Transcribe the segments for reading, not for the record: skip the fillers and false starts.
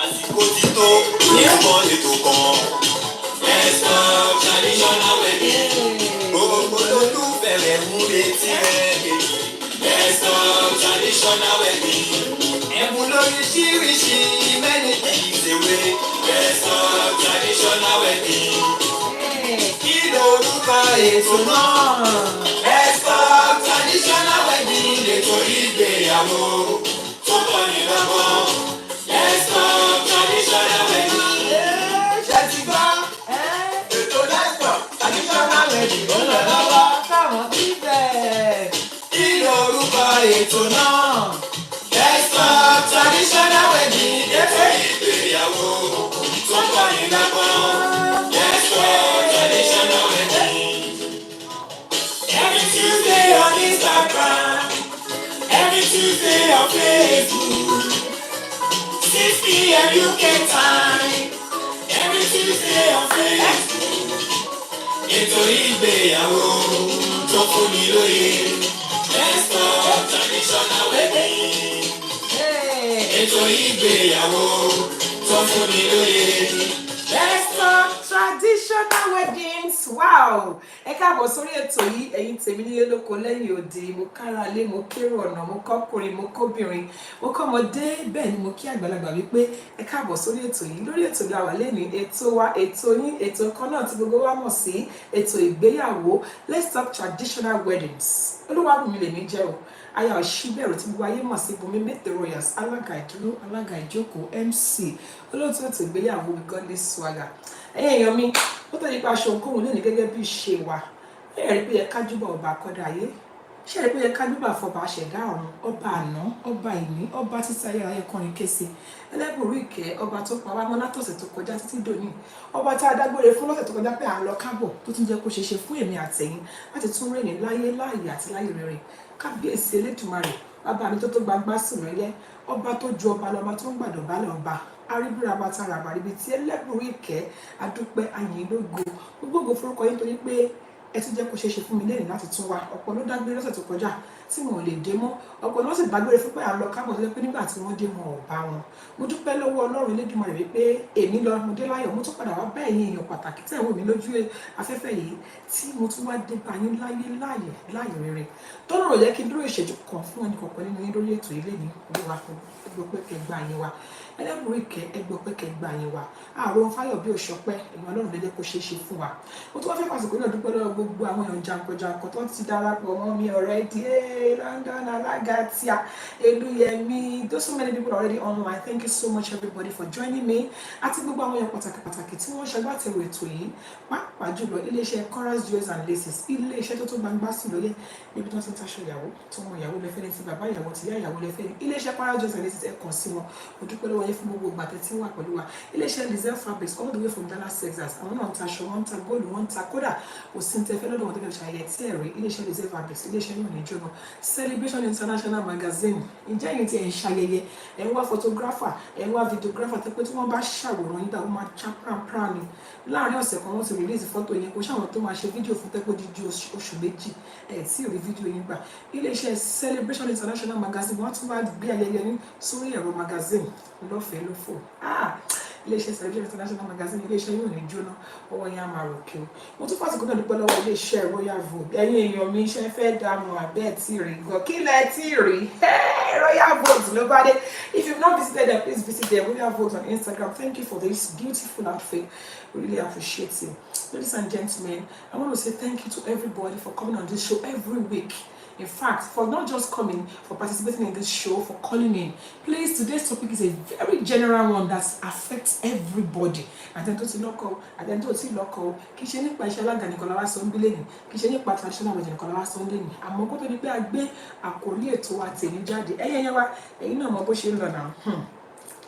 àsìkò ti tó ní ẹ̀kọ́ ètò kan. Let's talk traditional wedding. Gbogbo olólùfẹ́ rẹ̀ mú retí rẹ̀. Let's talk traditional wedding. Ẹ̀bùn lóríṣiríṣi many things away. Let's talk traditional wedding. Kí lorúkọ ètò náà? Let's talk traditional wedding. Ètò ìgbéyàwó tó kọ́ ni lọ́gbọ́n. Let's talk traditional wedding. Ṣé ti gbọ́? Ètò Let's talk traditional wedding ló lọ lọ́wọ́. Káwọn síbẹ̀. Kí lorúkọ ètò náà? Let's talk traditional wedding. Ètò ìgbéyàwó tó kọ́ ni lọ́gbọ́n. Let's talk traditional wedding. Every Tuesday on Instagram, every Tuesday on Facebook, 6 p.m. UK time, every Tuesday on Facebook. Ètò ìgbéyàwó tó fún mi lóye. Let's talk traditional wedding. Ètò ìgbéyàwó tó fún mi lóye. Let's talk traditional weddings. Wow! Ẹ káàbọ̀ sórí ètò yìí, ẹ̀yin tèmi nílé lóko lẹ́yìn òde, mo kára lé, mo kérò ọ̀nà, mo kọ́kùnrin, mo kóbìnrin, mo kọ́mọdé, bẹ́ẹ̀ ni mo kí àgbàlagbà wípé ẹ káàbọ̀ sórí ètò yìí. Lórí ètò la wà lẹ́ni ètò wa, ètò yín, ètò kan náà tí gbogbo wa mọ̀ sí ètò ìgbéyàwó. Let's talk traditional weddings. Olúwabùnmi lèmi jẹ́ o. Aya Òṣìbẹ̀rù tí gbogbo ayé mọ̀ sí Bùnmi Mete Royals, alága ìdúró, alága ìjókòó, MC, olóòtú ètò ìgbéyàwó with godly swagger. Èèyàn mi, ó tó nípa aṣọ òǹkóhun lónìí gẹ́gẹ́ bí ìṣe wa. Ẹ rí pé ẹ kájúbà ọba àkọ́dá ayé. Ṣé ẹ rí pé ẹ kájúbà fọba àṣẹ̀dá ọ̀run, ọba àná, ọba ìní, ọba títí ayérayé kọrin kése. Ẹlẹ́bùrú ìkẹ́, ọba tó pa wá mọ́ látọ̀sẹ̀ tó kọjá títí dòní. Ọba tá a dágbére fún lọ́sẹ̀ tó kọjá pé à ń lọ kábọ̀ tó tún jẹ́ kó ṣeéṣe fún èmi àtẹ̀yìn láti tún rìn ní láyé láàyè àti láyé rere. Kábíyèsí Elédùmarè, bàbá mi tó gbangba sùn rẹ́yẹ, ọba tó ju ọba lọ́ba tó ń gbàdọ̀ bálẹ̀ ọba. Aríbúra bàtà ràbà ríbi tí ẹlẹ́bùrú ìkẹ́ adúpẹ́ ayìn lógo gbogbo forúkọ yín torí pé ẹ tún jẹ́ kó ṣeé ṣe fún mi lẹ́yìn láti tún wá. Ọ̀pọ̀ ló dágbére lọ́sẹ̀ tó kọjá tí wọn ò lè dé mọ́, ọ̀pọ̀ ló sì dágbére fún pé à ń lọ kábọ̀ tó jẹ́ pé nígbà tí wọ́n dé wọn ò bá wọn. Mo dúpẹ́ lọ́wọ́ Ọlọ́run Elédùmarè wípé èmi lọ mo dé láyọ̀, mo tún padà wá bá ẹ̀yin èèyàn pàtàkì tẹ́ ẹ̀ wò mí lójú afẹ́fẹ́ yìí tí mo tún wá dé bá yín láyè rere. Tọ́lọ́run ò jẹ́ kí n dúró ìṣẹ́jú kan fún ẹnì kọ̀ọ̀kan nínú yín lórí ètò ilé ní Olúwa gbọ́ pé kẹgbà yín wa. Ẹlẹ́bùrú ìkẹ́ ẹgbọ́ pé kẹgbà yín wa. Àrùn fáyọ̀ bí òṣọpẹ́ ìwọ̀n Ọlọ́run ló jẹ́ kó ṣeé ṣe fún wa. Mo tún wá fẹ́ pàṣẹ náà dúpẹ́ lọ́wọ́ gbogbo àwọn èèyàn jàǹkànjàǹkàn tó ti darapọ̀ mọ́ mi already. London, Alagatia, Eluyemi, there's so many people already online. Thank you so much everybody for joining me. Àti gbogbo àwọn èèyàn pàtàkì tí wọ́n ṣagbátẹrù ètò yìí, pàápàá jùlọ iléeṣẹ́ Chorus Jewels and Laces, iléeṣẹ́ tó gbangba sí lóye níbi tí wọ́n ti ń taṣọ ìyàwó, tí ọmọ ìyàwó lẹ́fẹ́ ní ti bàbá ìyàwó ti ìyá ìyàwó lẹ́fẹ́ ní iléeṣẹ́ Chorus Jewels and Laces ẹ kàn sí wọn. Mo dúpẹ́ lọ́wọ́ yín fún gbogbo ìgbà tẹ́ tí wà pẹ̀lú wa. Iléeṣẹ́ Lizelle Fabrics all the way from Dallas, Texas. Àwọn náà ń taṣọ, wọ́n ń ta góòlù, wọ́n ń ta kódà kò sí ní tẹ́fẹ́ lọ́dọ̀ wọn tó kẹ́ ṣàyẹ̀ tí ẹ̀rí. Iléeṣẹ́ Lizelle Fabrics, iléeṣẹ́ yóò ní jóná. Celebration International Magazine, ǹjẹ́ yìí tí ẹ̀ ń ṣayẹyẹ, ẹ̀ ń wá photographer, ẹ̀ ń wá videographer tó pé tí wọ́n bá ṣàwòrán yín dá wọ́n máa já pran ni. Láàárín ọ̀sẹ̀ kan wọ́n ti release fọ́tò yẹn, kò ṣàwọn tó máa ṣe fídíò fún tẹ́pọ̀ dídí oṣù méjì ẹ̀ tí ò rí fídíò yín gbà. Iléeṣẹ́ Celebration International Magazine wọ́n tún wá gbé ayẹyẹ ní sórí ẹ̀rọ magazine lọ́fẹ̀ẹ́ lófò. Iléeṣẹ́ Celebration International Magazine, iléeṣẹ́ yóò ní jóná, ọwọ́ yẹn á máa ròkè o. Mo tún fàṣìkò náà dúpẹ́ lọ́wọ́ iléeṣẹ́ Royal Vogue. Ẹ̀yin èèyàn mi iṣẹ́ fẹ́ dààmú àbẹ́ẹ̀ tí rí gan, kí lẹ tí rí? Royal Vogue ló bá dé. If you've not visited them, please visit them. Royal Vogue on Instagram. Thank you for this beautiful outfit. Really appreciate it. Ladies and gentlemen, I want to say thank you to everybody for coming on this show every week. In fact, for not just coming, for participating in this show, for calling in. Please, today's topic is a very general one that affects everybody. Àtẹ̀ntó local, àtẹ̀ntó local. Kì í ṣe nípa iṣẹ́ alága nìkan la wá sọ níbí lẹ́yìn. Kì í ṣe nípa traditional wedding nìkan la wá sọ lẹ́yìn. Àmọ́ kó tó di pé a gbé àkórí ètò wa tèmi jáde. Ẹ̀yin wa, ẹ̀yin náà mọ̀ bó ṣe ń lọ náà.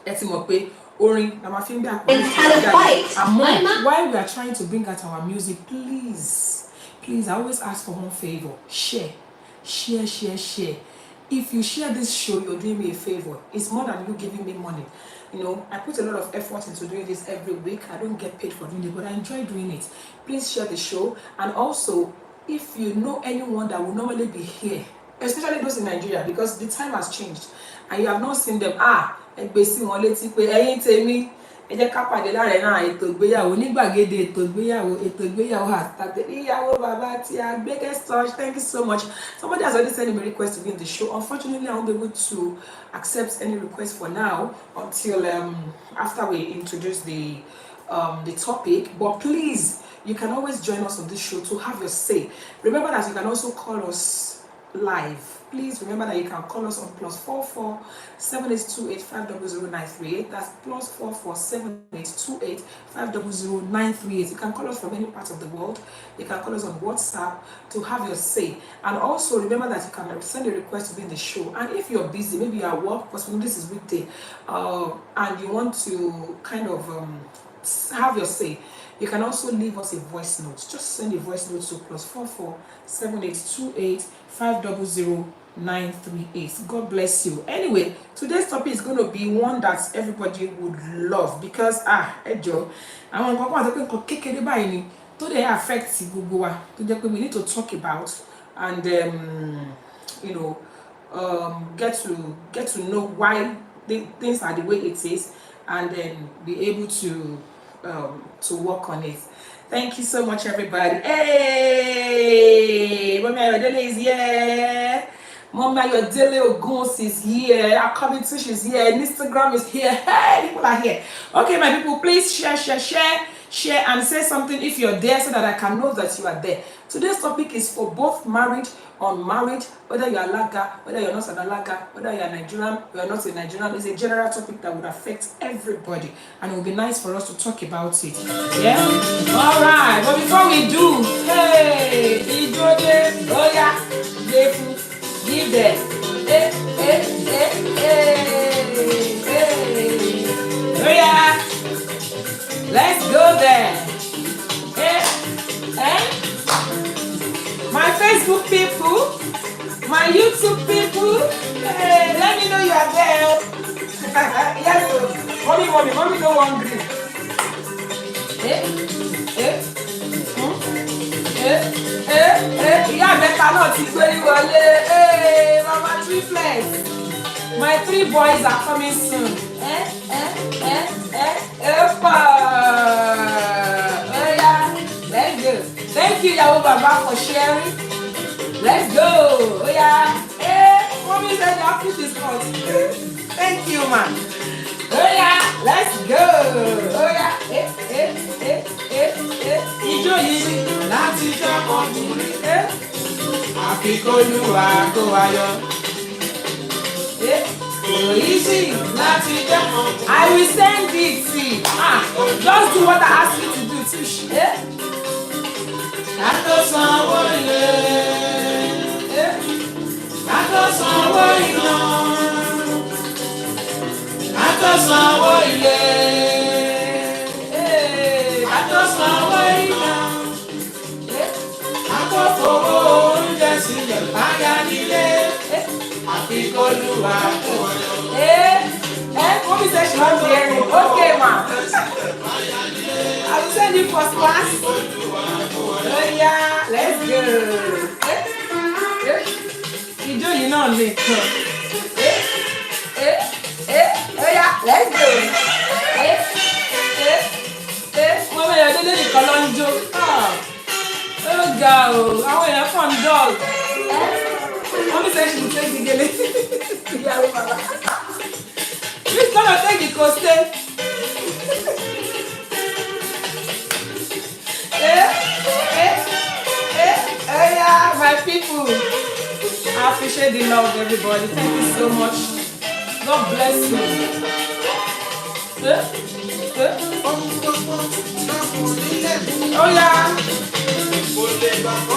Ẹ ti mọ̀ pé orin la máa fi ń gbé àkórí ètò jáde. Àmọ́ while we are trying to bring out our music, please, I always ask for one favor. Share. If you share this show, you're doing me a favor. It's more than you giving me money. You know, I put a lot of effort into doing this every week. I don't get paid for doing it, but I enjoy doing it. Please share the show. And also, if you know anyone that will normally be here especially those in Nigeria, because the time has changed and you have not seen them. Ẹgbẹ́ sí wọn létí pé ẹ̀yin tèmi ẹ jẹ́ ká pàdé láàrẹ̀ náà ètò ìgbéyàwó ní gbàgede ètò ìgbéyàwó àtàtẹ ìyàwó bàbá tí a gbé guest touch. Thank you so much. Somebody has already sent me a request to be in the show. Unfortunately, I won't be able to accept any request for now until after we introduce the topic. But please, you can always join us on this show to have your say. Remember that you can also call us live. Please remember that you can call us on +44 7828 500 938. That's +44 7828 500 938. You can call us from any part of the world. You can call us on WhatsApp to have your say. And also remember that you can send a request to be in the show. And if you're busy, maybe you're at work, because this is weekday, and you want to kind of have your say, you can also leave us a voice note. Just send a voice note to +44 7828 500 938. God bless you. Anyway, today's topic is going to be one that everybody would love, because ẹjọ àwọn nǹkan kan àti pé nǹkan kékeré báyìí ni tó dẹ̀ affect gbogbo wa tó jẹ́ pé we need to talk about and get to know why things are the way it is, and then be able to work on it. Thank you so much, everybody. Hey, Mama Ayodele is here. Mama Ayodele Oguns is here. Our competition is here. And Instagram is here. Hey, people are here. Okay, my people, please share, and say something if you're there, so that I can know that you are there. Today's topic is for both married, unmarried, whether you're Alaga, whether you're not an Alaga, whether you're Nigerian, you're not a Nigerian. It's a general topic that would affect everybody, and it would be nice for us to talk about it. Yeah? All right. But before we do, hey, Ijode, Oya, Lefu, give them. Hey. Oya, let's go there. My Facebook people, my YouTube people, hey, let me know you are there. Yes, mommy, no hungry. Yeah, better not to very well. Hey, Mama triplets. My 3 boys are coming soon. Let's go. Thank you, Yahoo Baba, for sharing. Let's go. Oh yeah. Mommy said your outfit is hot. Thank you, man. Oh yeah. Let's go. Oh yeah. Ijó yìí láti jọmọ ọkùnrin. Àfikọ́lùwà kó wáyọ. Easy láti jọmọ. I will send it. Just do what I ask you to do too. Kátó sanwó ilé, kátó sanwó iná, kátó sanwó ilé, kátó sanwó iná, kátó fowó oúnjẹ sílẹ̀ báyà nílé, àfikọ́lùwà kò wọlé. Mommy said she wants to hear it. Okay, ma. I will send you first class. Oh yeah, let's go. Ijó yìí náà lè kàn. Oh yeah, let's go. Mama Ayodele nìkan ló ń jó. Ó ga o, àwọn èèyàn kàn ń dọ̀ọ̀. Mommy said she will take the gele. Ìyàwó bàbá. Please come and take the coaster. Yeah, my people. I appreciate the love, everybody. Thank you so much. God bless you. Oh yeah.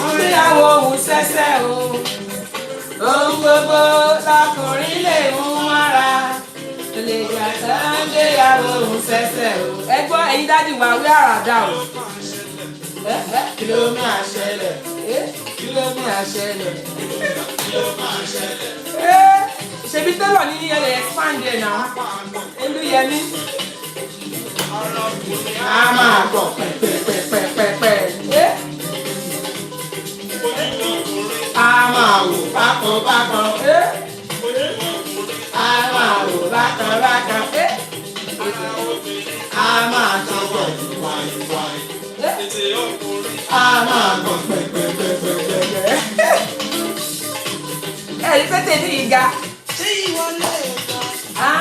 Ìgbéyàwó òun ṣẹ̀ṣẹ̀ o. Ohun gbogbo lọkùnrin lè mú mọ́ra. Lè yàtọ̀ ìgbéyàwó òun ṣẹ̀ṣẹ̀ o. Ẹ gbọ́ ẹ̀yin dájú wa wí àràdà o. Kí ló máa ṣẹlẹ̀? Kí ló máa ṣẹlẹ̀? Ṣebí tẹ́lọ̀ ní ẹlẹ́ expand ẹ̀ náà. Olúyẹmí. A máa gbọ̀ pẹ̀pẹ̀pẹ̀pẹ̀pẹ̀. A máa máa wò bákan bákan. A máa wò bákan bákan. A máa tán pẹ̀lú wáyíwáyí. A máa gbọ̀n pẹ̀pẹ̀pẹ̀pẹ̀pẹ̀. Ẹ̀rí pété ní ìga. Ṣé ìwọ lè gbà?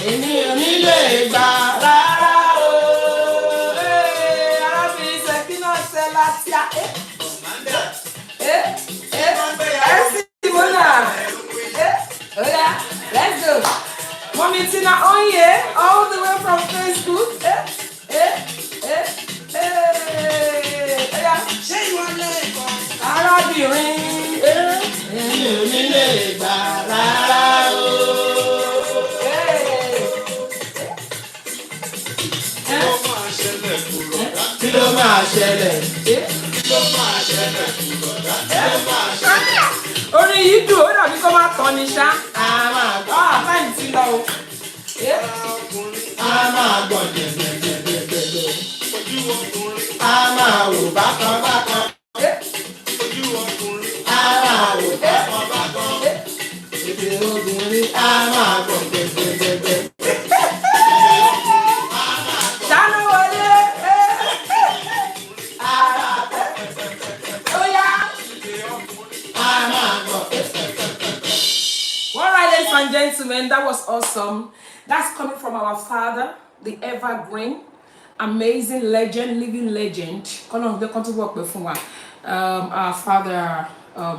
Èmi ò ní lè gbà rárá o. Arábìnrin Ṣèkínà Ṣẹlátíà. Let's go. Mommy Tina Onye, all the way from Facebook. Ṣé ìwọ lè gbà? Arábìnrin, èmi ò ní lè gbà rárá o. Kí ló máa ṣẹlẹ̀? Orin yìí dùn, ó dàbí kó máa tán ni ṣá. Táìmù ti lọ o. A máa gbọ̀n dẹ̀dẹ̀dẹ̀dẹ̀dẹ̀. A máa wò bákan bákan. A máa wò bákan bákan. Èdè obìnrin a máa gbọ̀n dẹ̀dẹ̀dẹ̀dẹ̀. Ṣáná wọlé. All right, ladies and gentlemen, that was awesome. That's coming from our father, the evergreen, amazing legend, living legend. Our father,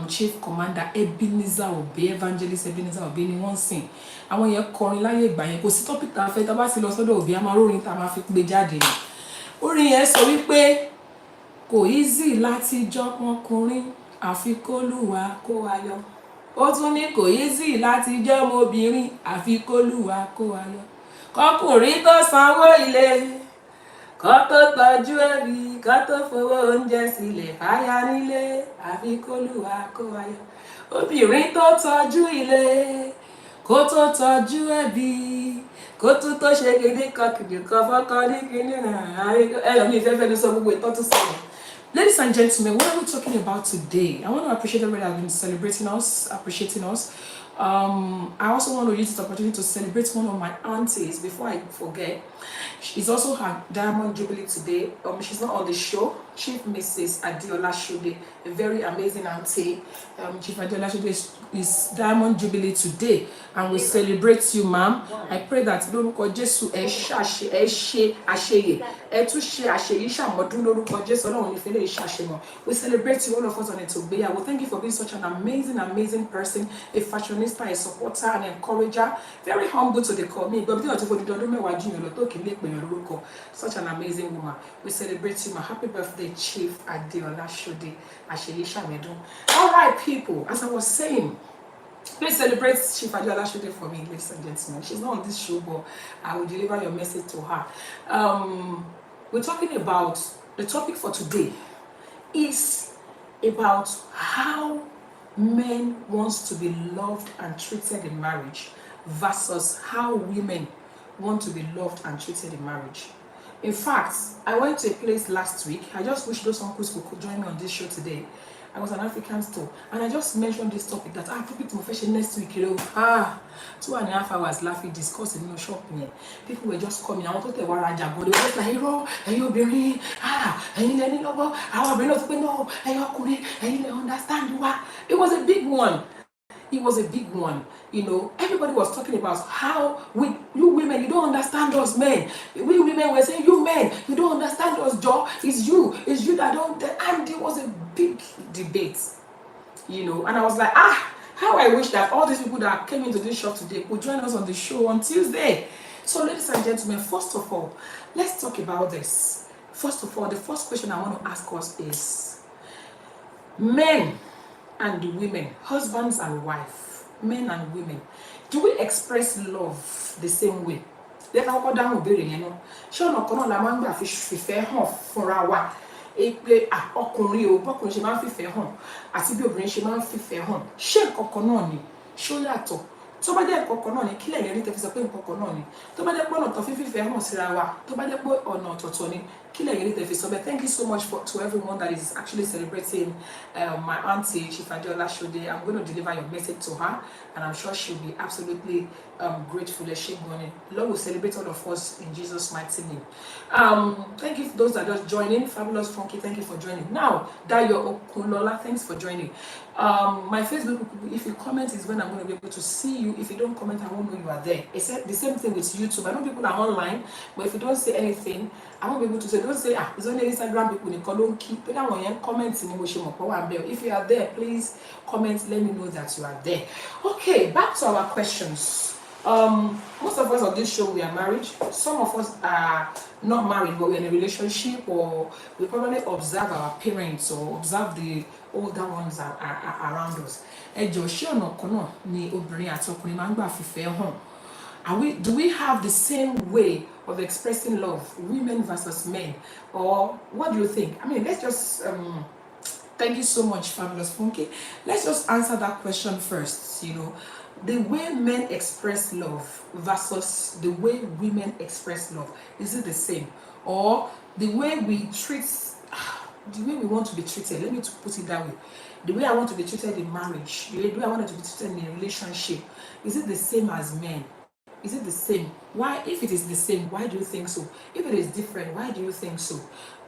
Chief Commander Ebenezer Obey, Evangelist Ebenezer Obey ni wọ́n sìn. Àwọn yẹn kọrin láyé ìgbà yẹn, kò sí topic tá a fẹ́ tá bá sì lọ sọ́dọ̀ Obey, a máa rórin tá a máa fi gbé jáde ni. Orin yẹn sọ wípé kò easy láti jọmọkùnrin àfi k'Olúwa kó wa yọ. Ó tún ní kò easy láti jọmọbìnrin àfi k'Olúwa kó wa yọ. Kọkùnrin tó sanwó ilé, kó tó tọ́jú ẹbí, kó tó fowó oúnjẹ sílẹ̀ fáyà nílé àfi k'Olúwa kó wa yọ. Obìnrin tó tọ́jú ilé, kó tó tọ́jú ẹbí, kó tún tó ṣe gidi kan fọ́kọ ní kíní náà. Mi ìfẹ́fẹ́ ló sọ gbogbo ìtọ́ tó sọ̀rọ̀. Ladies and gentlemen, what are we talking about today? I want to appreciate everybody that has been celebrating us, appreciating us. I also want to use this opportunity to celebrate one of my aunties before I forget. It's also her Diamond Jubilee today. She's not on the show. Chief Mrs. Adiola Shode, a very amazing auntie. Chief Adiola Shode is Diamond Jubilee today, and we celebrate you, ma'am. I pray that lórúkọ Jésù ẹ ṣe àṣeyè, ẹ tún ṣe àṣeyè ṣàmọdún lórúkọ Jésù Ọlọ́run ní fẹlẹ ìṣàṣemọ. We celebrate you, all of us on ETO IGBEYAWO. Thank you for being such an amazing person, a fashionista, a supporter, an encourager, very humble to the core. Me, but such an amazing woman. We celebrate you, my happy birthday, Chief Adiola Shode. All right, people, as I was saying, please celebrate Chief Adiola Shode for me, ladies and gentlemen. She's not on this show, but I will deliver your message to her. We're talking about, the topic for today is about how men wants to be loved and treated in marriage versus how women want to be loved and treated in marriage. In fact, I went to a place last week. I just wish those uncles could join me on this show today. I was an African store, and I just mentioned this topic that people to fashion next week. 2.5 hours laughing, discussing in the shop. People were just coming. I wanted to wear a jab, but they were just like, "Hero, and you bury, and you let know, our bring up no, and you couldn't, and you understand what." It was a big one. It was a big one, you know. Everybody was talking about how you women, you don't understand us men. We women were saying, you men, you don't understand us, Joe. It's you that don't. And it was a big debate, you know. And I was like, how I wish that all these people that came into this shop today would join us on the show on Tuesday. So, ladies and gentlemen, first of all, let's talk about this. First of all, the first question I want to ask us is, men and women, husbands and wives, men and women, do we express love the same way? Then I'll go down with it, you know. Sure, no, come on, la man, if you fair for our ọkùnrin o bọ́kùnrin ṣe máa ń fìfẹ́ hàn àti bí obìnrin ṣe máa ń fìfẹ́ hàn ṣé nǹkan náà ni ṣó yàtọ̀ tó bá jẹ́ nǹkan náà ni kílẹ̀ lẹ́rí tẹ́ fi sọ pé nǹkan náà ni tó bá jẹ́ pé ọ̀nà tó fi fìfẹ́ hàn síra wa tó bá jẹ́ pé ọ̀nà ọ̀tọ̀ọ̀tọ̀ ni Thank you so much to everyone that is actually celebrating my auntie Chifadeola Shode. I'm going to deliver your message to her, and I'm sure she'll be absolutely grateful. Lord will celebrate all of us in Jesus' mighty name. Thank you for those that are just joining. Fabulous Funky, thank you for joining. Now, Dayo Okunola, thanks for joining. My Facebook, if you comment, is when I'm going to be able to see you. If you don't comment, I won't know you are there. It's the same thing with YouTube. I know people are online, but if you don't say anything, I won't be able to say. Don't say, it's only Instagram people in Kolonki. If you are there, please comment. Let me know that you are there. Okay, back to our questions. Most of us on this show, we are married. Some of us are not married, but we're in a relationship, or we probably observe our parents or observe the older ones are around us. Do we have the same way of expressing love, women versus men? Or what do you think? I mean, let's just thank you so much, Fabulous Funky. Let's just answer that question first. The way men express love versus the way women express love, is it the same? Or the way we treat, the way we want to be treated, let me put it that way. The way I want to be treated in marriage, the way I want to be treated in a relationship, is it the same as men? Is it the same? Why? If it is the same, why do you think so? If it is different, why do you think so?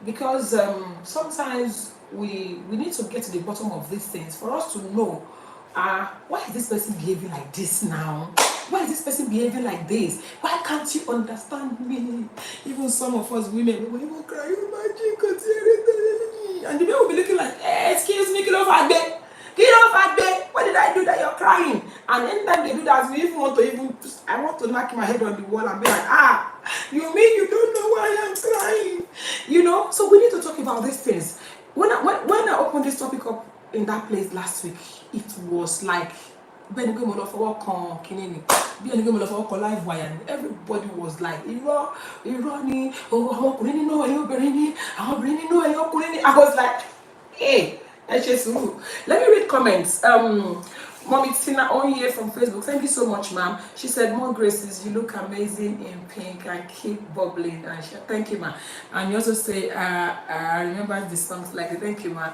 Because sometimes we need to get to the bottom of these things for us to know, why is this person behaving like this now? Why is this person behaving like this? Why can't you understand me? Even some of us women, we will cry, and the men will be looking like, excuse me, get off bed. What did I do that you're crying? And anytime they do that, I want to knock my head on the wall and be like, you mean you don't know why I'm crying? So we need to talk about these things. When I opened this topic up in that place last week, it was like everybody was like, I was like, hey, let me read comments. Mommy Tina Onye from Facebook, thank you so much, ma'am. She said, more graces, you look amazing in pink and keep bubbling. And thank you, ma'am. And you also say, I remember the songs like, thank you, ma'am.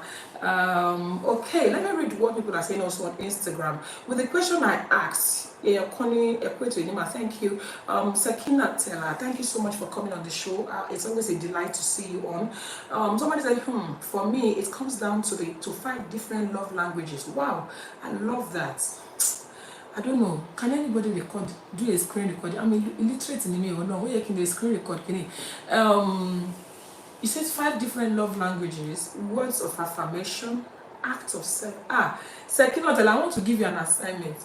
Okay, let me read what people are saying also on Instagram. With the question I asked, thank you. Sakina Tella, thank you so much for coming on the show. It's always a delight to see you on. Somebody said, for me, it comes down to 5 different love languages. Wow, I love that. I don't know. Can anybody do a screen recording? I'm illiterate in me or no? Where you can do a screen record? It says 5 different love languages, words of affirmation, acts of self. Sakina Tella, I want to give you an assignment.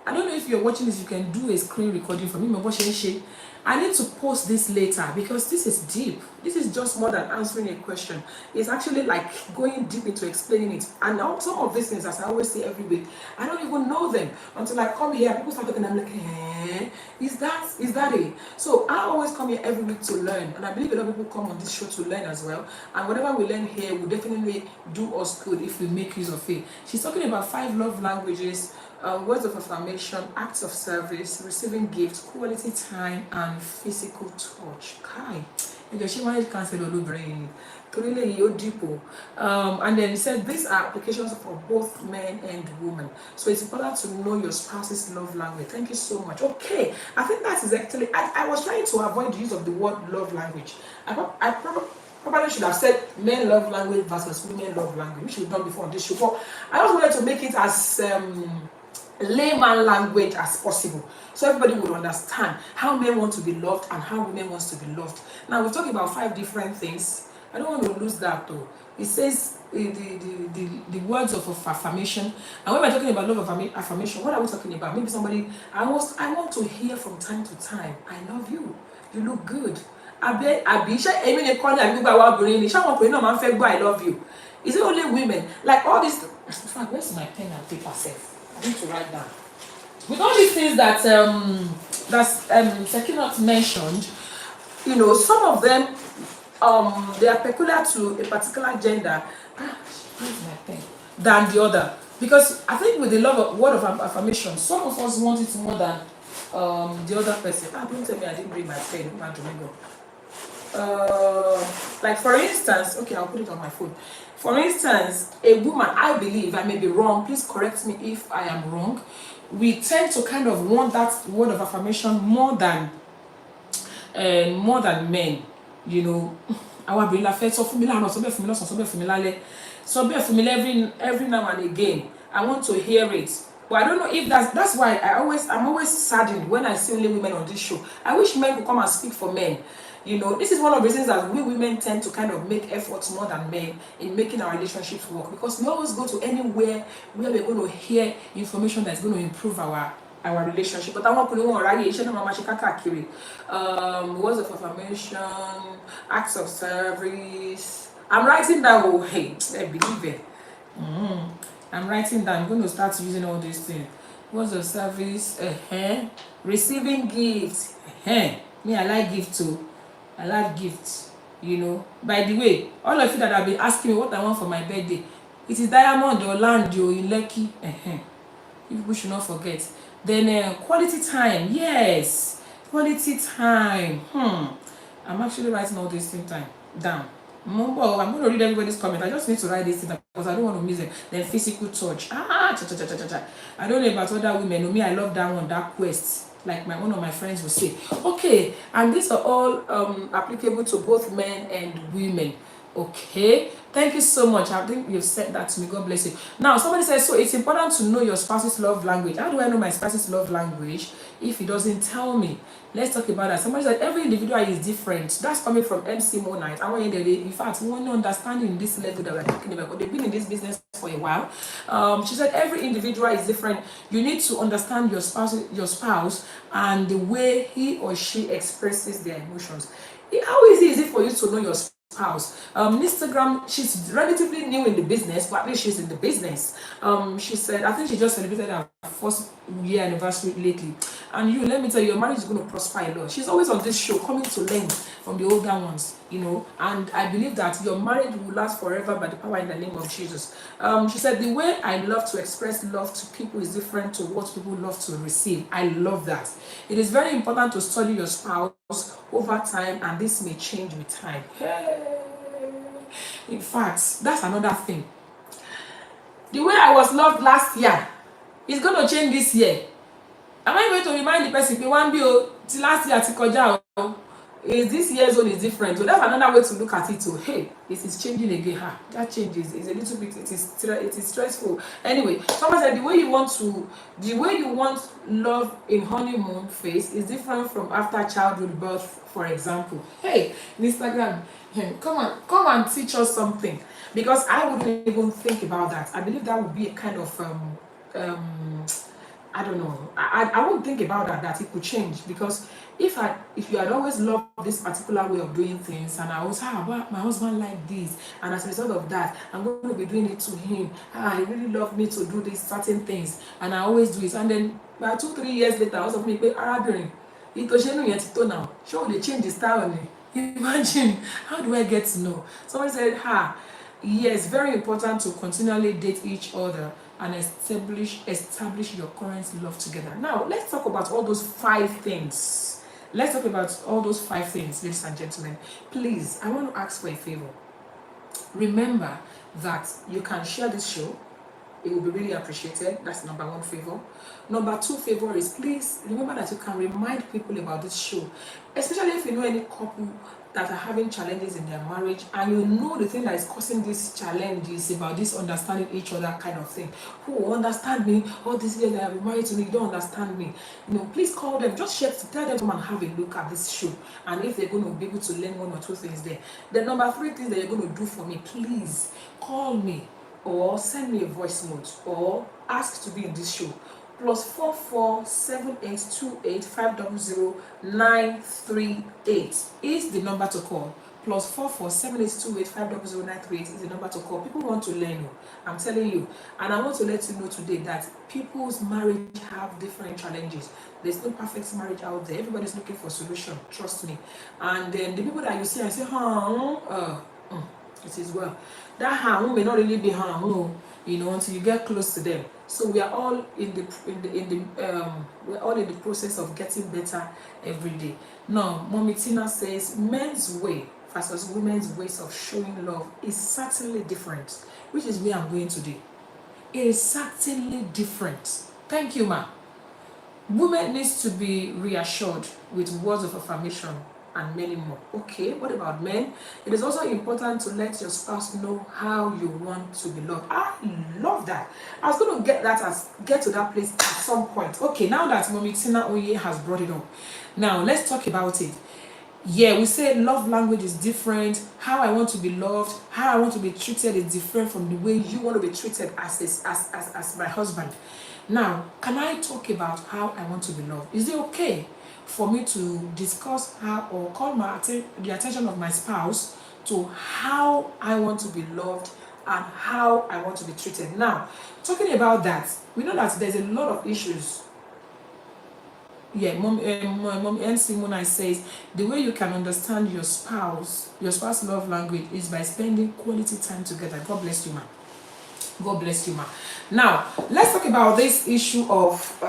I don't know if you're watching this, you can do a screen recording for me. I need to post this later because this is deep. This is just more than answering a question. It's actually like going deep into explaining it. And now some of these things, as I always say every week, I don't even know them until I come here. People start talking and I'm like, is that it? So I always come here every week to learn. And I believe a lot of people come on this show to learn as well. And whatever we learn here will definitely do us good if we make use of it. She's talking about 5 love languages. Words of affirmation, acts of service, receiving gifts, quality time, and physical touch. And then he said these are applications for both men and women. So it's important to know your spouse's love language. Thank you so much. Okay, I think that is actually, I was trying to avoid the use of the word love language. I probably should have said men love language versus women love language, which we've done before on this show. But I just wanted to make it as layman language as possible, so everybody would understand how men want to be loved and how women wants to be loved. Now we're talking about 5 different things. I don't want to lose that though. It says the words of affirmation. And when we're talking about love of affirmation, what are we talking about? Maybe somebody, I want to hear from time to time, I love you, you look good. I love you. Is it only women? Like all these, in fact, where's my pen and paper self? I need to write down. With all these things that Sekinat mentioned, some of them they are peculiar to a particular gender. Where's my pen? Than the other. Because I think with the word of affirmation, some of us want it more than the other person. Don't tell me I didn't bring my pen, my Domingo. like for instance, okay, I'll put it on my phone. For instance, a woman, I believe, I may be wrong, please correct me if I am wrong, we tend to kind of want that word of affirmation more than men, you know. Our la fẹ́ sọ fún mi láàárọ̀, sọ bẹ́ẹ̀ fún mi lọ́sàn-án, sọ bẹ́ẹ̀ fún mi lálẹ́, sọ bẹ́ẹ̀ fún mi every now and again. I want to hear it. But I don't know if that's why I'm always saddened when I see only women on this show. I wish men could come and speak for men. You know, this is one of the reasons that we women tend to kind of make efforts more than men in making our relationships work, because we always go to anywhere where we're going to hear information that's going to improve our relationship. But I want to know words of affirmation, acts of service. I'm writing down. Oh, hey, I believe it. I'm writing down. I'm going to start using all these things. Words of service. Receiving gifts. Me, I like gifts too. I like gifts. You know. By the way, all of you that have been asking me what I want for my birthday, it is diamond or land or in Lekki. People should not forget. Then quality time. Yes, quality time. I'm actually writing all this thing down. I'm going to read everybody's comment. I just need to write this thing because I don't want to miss it. Then physical touch. I don't know about other women. No, me, I love that one, that quest. Like one of my friends will say. Okay, and these are all applicable to both men and women. Okay, thank you so much. I think you've said that to me. God bless you. Now, somebody says, so it's important to know your spouse's love language. How do I know my spouse's love language if he doesn't tell me? Let's talk about that. Somebody said every individual is different. That's coming from MC Monite. I want you to, in fact, we want to understand in this level that we're talking about, because they've been in this business for a while. She said every individual is different. You need to understand your spouse and the way he or she expresses their emotions. How easy is it for you to know your spouse? Instagram, she's relatively new in the business, but at least she's in the business. She said, I think she just celebrated her first year anniversary lately. And you, let me tell you, your marriage is going to prosper a lot. She's always on this show, coming to learn from the older ones, you know. And I believe that your marriage will last forever by the power in the name of Jesus. She said, the way I love to express love to people is different to what people love to receive. I love that. It is very important to study your spouse over time, and this may change with time. In fact, that's another thing. The way I was loved last year is going to change this year. Am I going to remind the person, till last year, is this year's own is different? So that's another way to look at it. So hey, it is changing again. That changes. It's a little bit. It is stressful. Anyway, someone said the way you want love in honeymoon phase is different from after childhood birth, for example. Hey, Instagram, come and teach us something, because I wouldn't even think about that. I believe that would be a kind of I don't know. I won't think about that it could change, because if you had always loved this particular way of doing things, and I always my husband like this, and as a result of that, I'm going to be doing it to him. He really loved me to do these certain things, and I always do it. And then by 2-3 years later, I was like, now, sure, they change the style. Imagine, how do I get to know? Somebody said, yes, very important to continually date each other and establish your current love together. Now, let's talk about all those 5 things. Ladies and gentlemen. Please, I want to ask for a favor. Remember that you can share this show. It will be really appreciated. That's number 1 favor. Number 2 favor is, please remember that you can remind people about this show, especially if you know any couple that are having challenges in their marriage, and you know the thing that is causing these challenges about this understanding each other kind of thing. Who will understand me? All these years that I've been married to me, you don't understand me. Please call them. Just tell them to come and have a look at this show, and if they're going to be able to learn 1 or 2 things there. The number 3 things that you're going to do for me, please call me or send me a voice note or ask to be in this show. +44 7828 500 938 is the number to call. +44 7828 500 938 is the number to call. People want to learn you. I'm telling you. And I want to let you know today that people's marriage have different challenges. There's no perfect marriage out there. Everybody's looking for a solution. Trust me. And then the people that you see and say, it is well. That may not really be you know, until you get close to them. So we are all we're all in the process of getting better every day. Now, Mommy Tina says men's way versus women's ways of showing love is certainly different, which is where I'm going today. It is certainly different. Thank you, ma. Women needs to be reassured with words of affirmation and many more. Okay, what about men? It is also important to let your spouse know how you want to be loved. I love that. I was going to get to that place at some point. Okay, now that Mommy Tina Oye has brought it up, now let's talk about it. Yeah, we say love language is different. How I want to be loved, how I want to be treated is different from the way you want to be treated as my husband. Now, can I talk about how I want to be loved? Is it okay for me to discuss how or call the attention of my spouse to how I want to be loved and how I want to be treated? Now, talking about that, we know that there's a lot of issues. Yeah, Mom NC Mona says the way you can understand your spouse love language is by spending quality time together. God bless you, ma. God bless you, ma. Now, let's talk about this issue of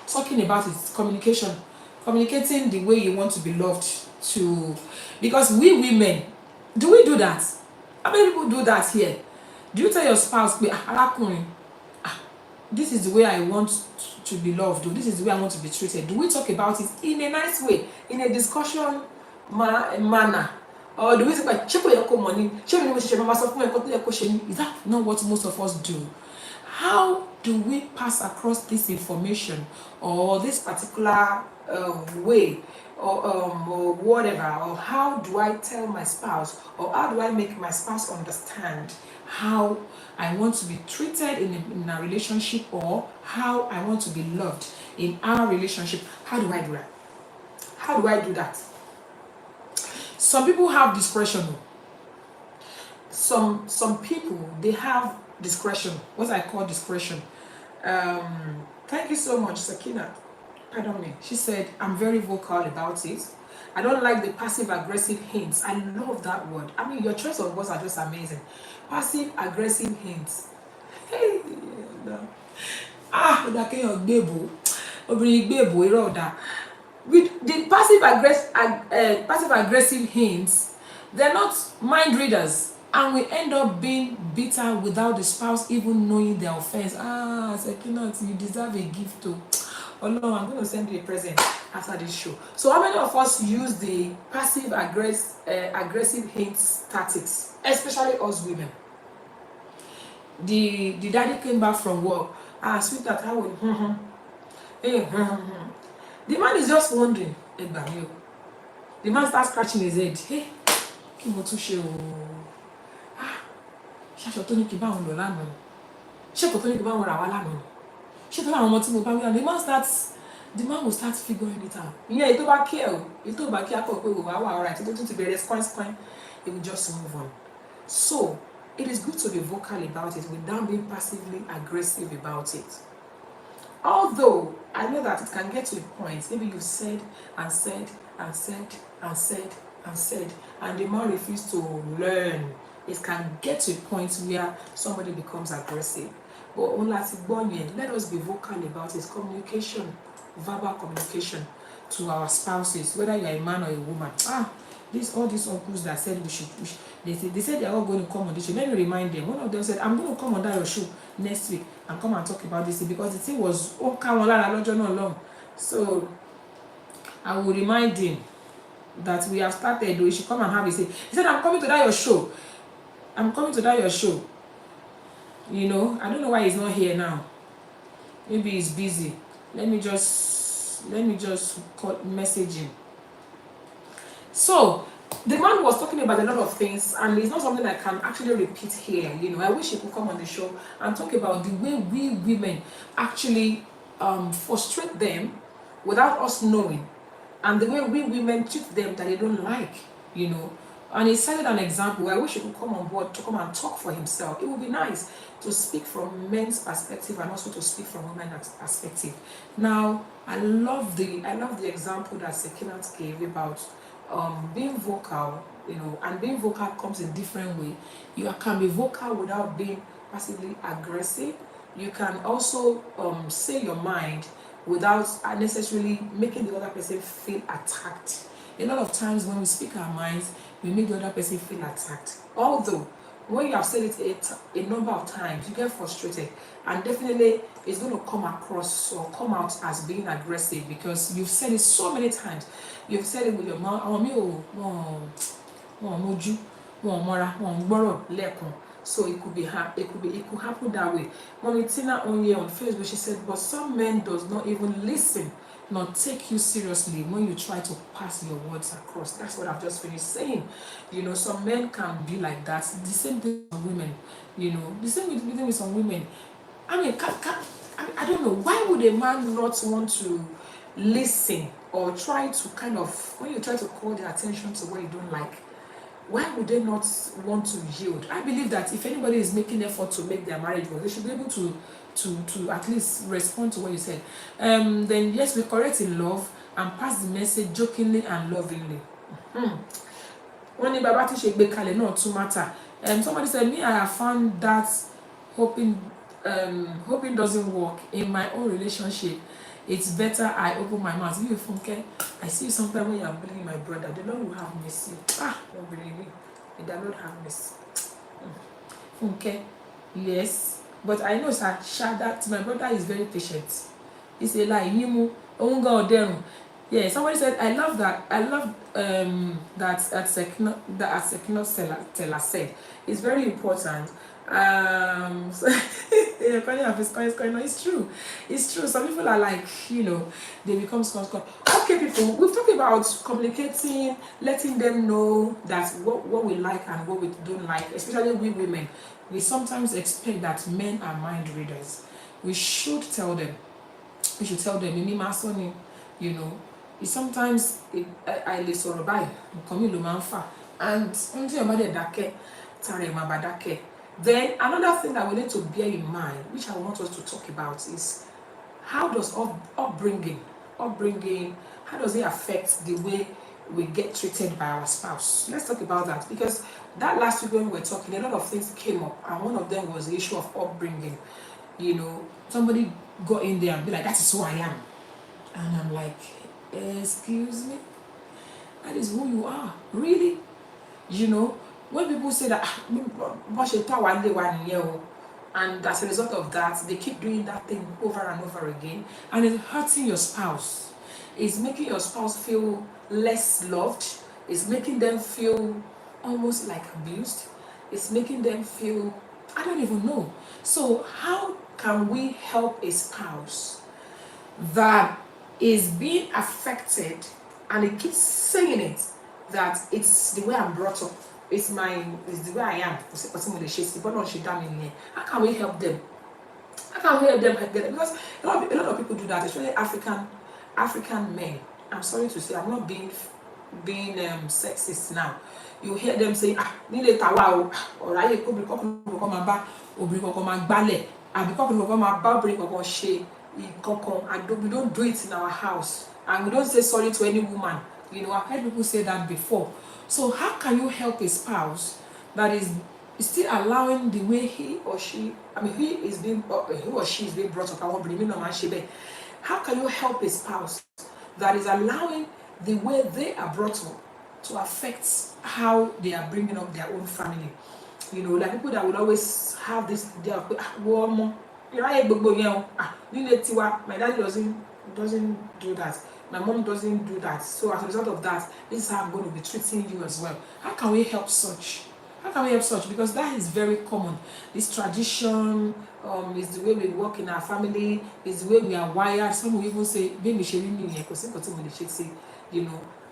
talking about its communication. Communicating the way you want to be loved to, because we women, do we do that? How many people do that here? Do you tell your spouse, this is the way I want to be loved, or this is the way I want to be treated? Do we talk about it in a nice way, in a discussion manner? Or do we say, money? Is that not what most of us do? How do we pass across this information or this particular way or whatever? Or how do I tell my spouse, or how do I make my spouse understand how I want to be treated in a relationship, or how I want to be loved in our relationship? How do I do that? How do I do that? Some people have discretion. Some people, they have discretion, what I call discretion. Thank you so much, Sakina. Pardon me. She said, I'm very vocal about it. I don't like the passive aggressive hints. I love that word. I mean, your choice of words are just amazing. Passive aggressive hints. Hey, no. With the passive aggressive hints, they're not mind readers, and we end up being bitter without the spouse even knowing their offense. Sekinat, you deserve a gift too. Oh no, I'm going to send you a present after this show. So how many of us use the passive aggressive hints tactics, especially us women? The daddy came back from work. Sweetheart, how will the man is just wondering. The man starts scratching his head. Hey, the man will start figuring it out. Yeah, it over care. It over care. Alright, it will just move on. So it is good to be vocal about it without being passively aggressive about it. Although I know that it can get to a point, maybe you said and said and said and said and said, and the man refuses to learn. It can get to a point where somebody becomes aggressive. But let us be vocal about it. Communication, verbal communication to our spouses, whether you're a man or a woman. All these uncles that said we should they said they're all going to come on this show. Let me remind them. One of them said, I'm going to come on that show next week and come and talk about this, because the thing was long. So I will remind him that we have started. We should come and have it. He said, I'm coming to that your show. I'm coming to that your show. You know, I don't know why he's not here now. Maybe he's busy. Let me just message him. So the man was talking about a lot of things, and it's not something I can actually repeat here. You know, I wish he could come on the show and talk about the way we women actually frustrate them without us knowing, and the way we women treat them that they don't like, you know. And he cited an example. I wish he could come on board to come and talk for himself. It would be nice to speak from men's perspective and also to speak from women's perspective. Now, I love the example that Sekinat gave about being vocal, you know, and being vocal comes in different way. You can be vocal without being passively aggressive. You can also say your mind without necessarily making the other person feel attacked. A lot of times when we speak our minds, we make the other person feel attacked. Although, when you have said it a number of times, you get frustrated, and definitely it's going to come across or come out as being aggressive because you've said it so many times. You've said it with your mouth. So it could happen that way. Mommy Tina on here on Facebook, she said, but some men does not even listen nor take you seriously when you try to pass your words across. That's what I've just finished saying. Some men can be like that. The same thing with women. The same thing with some women. I mean, I don't know. Why would a man not want to listen or try to when you try to call their attention to what you don't like, why would they not want to yield? I believe that if anybody is making effort to make their marriage work, they should be able to at least respond to what you said. Then yes, we correct in love and pass the message jokingly and lovingly. Wọ́n ní bàbá tí ṣe gbé kalẹ̀ náà tún matter. Somebody said, me, I have found that hoping doesn't work in my own relationship. It's better I open my mouth. You, Funke, I see you sometimes when you are bullying my brother. The Lord will have mercy. Don't believe me. May the Lord have mercy. Funke, yes. But I know, sir, that my brother is very patient. It's a lie. Yeah, somebody said, I love that. I love that Sekino Stella said. It's very important. It's true. It's true. Some people are like, they become scorned. Okay, people, we've talked about communicating, letting them know that what we like and what we don't like, especially we women. We sometimes expect that men are mind readers. We should tell them. Sometimes I listen by and then another thing that we need to bear in mind, which I want us to talk about, is how does upbringing, how does it affect the way we get treated by our spouse? Let's talk about that, because that last week when we were talking, a lot of things came up, and one of them was the issue of upbringing. Somebody got in there and be like, that is who I am. And I'm like, excuse me? That is who you are? Really? When people say that, and as a result of that, they keep doing that thing over and over again, and it's hurting your spouse. It's making your spouse feel less loved. It's making them feel almost like abused. It's making them feel, I don't even know. So how can we help a spouse that is being affected, and it keeps saying it, that it's the way I'm brought up, it's the way I am? How can we help them? How can we help them get it? Because a lot of people do that, especially African men. I'm sorry to say, I'm not being sexist now. You hear them say, we don't do it in our house, and we don't say sorry to any woman. I've heard people say that before. So how can you help a spouse that is still allowing the way he or she is being brought up? How can you help a spouse that is allowing the way they are brought up to affect how they are bringing up their own family? Like people that would always have this idea of, my daddy doesn't do that. My mom doesn't do that. So as a result of that, this is how I'm going to be treating you as well. How can we help such? Because that is very common. This tradition is the way we work in our family, is the way we are wired. Some will even say,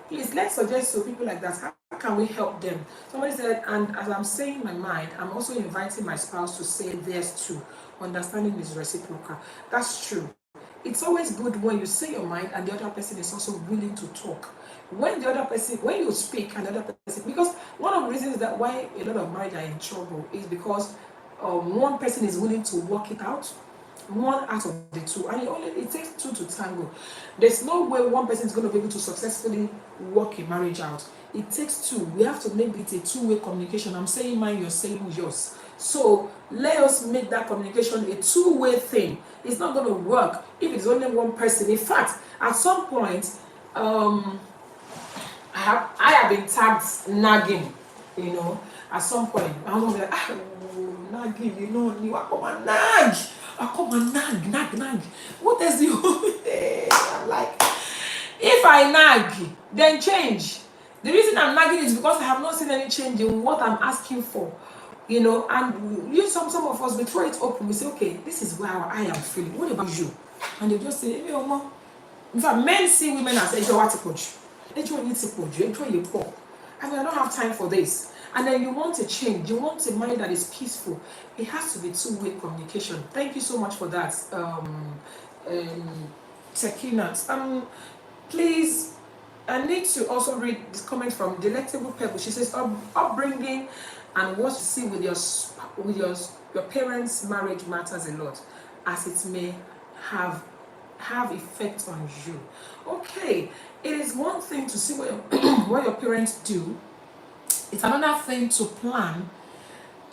please, let's suggest to people like that, how can we help them? Somebody said, and as I'm saying my mind, I'm also inviting my spouse to say theirs too. Understanding is reciprocal. That's true. It's always good when you say your mind and the other person is also willing to talk. When you speak and the other person, because one of the reasons that why a lot of marriages are in trouble is because one person is willing to work it out, one out of the two, and it takes two to tango. There's no way one person is going to be able to successfully work a marriage out. It takes two. We have to make it a two-way communication. I'm saying mine, you're saying yours. So let us make that communication a two-way thing. It's not going to work if it's only one person. In fact, at some point, I have been tagged nagging, you know, at some point. I'm gonna be like, nagging, you know, you are come and nag. I come and nag. What does you? I'm like, if I nag, then change. The reason I'm nagging is because I have not seen any change in what I'm asking for. You know, and some of us, we throw it open. We say, okay, this is where I am feeling. What about you? And they just say, hey, Omo. In fact, men see women as enjoy what to put. Enjoy you poor. I mean, I don't have time for this. And then you want to change. You want a marriage that is peaceful. It has to be two-way communication. Thank you so much for that, Tekinat. Please, I need to also read this comment from Delectable Pebble. She says, upbringing and what you see with your parents' marriage matters a lot, as it may have effect on you. Okay, it is one thing to see what what your parents do. It's another thing to plan,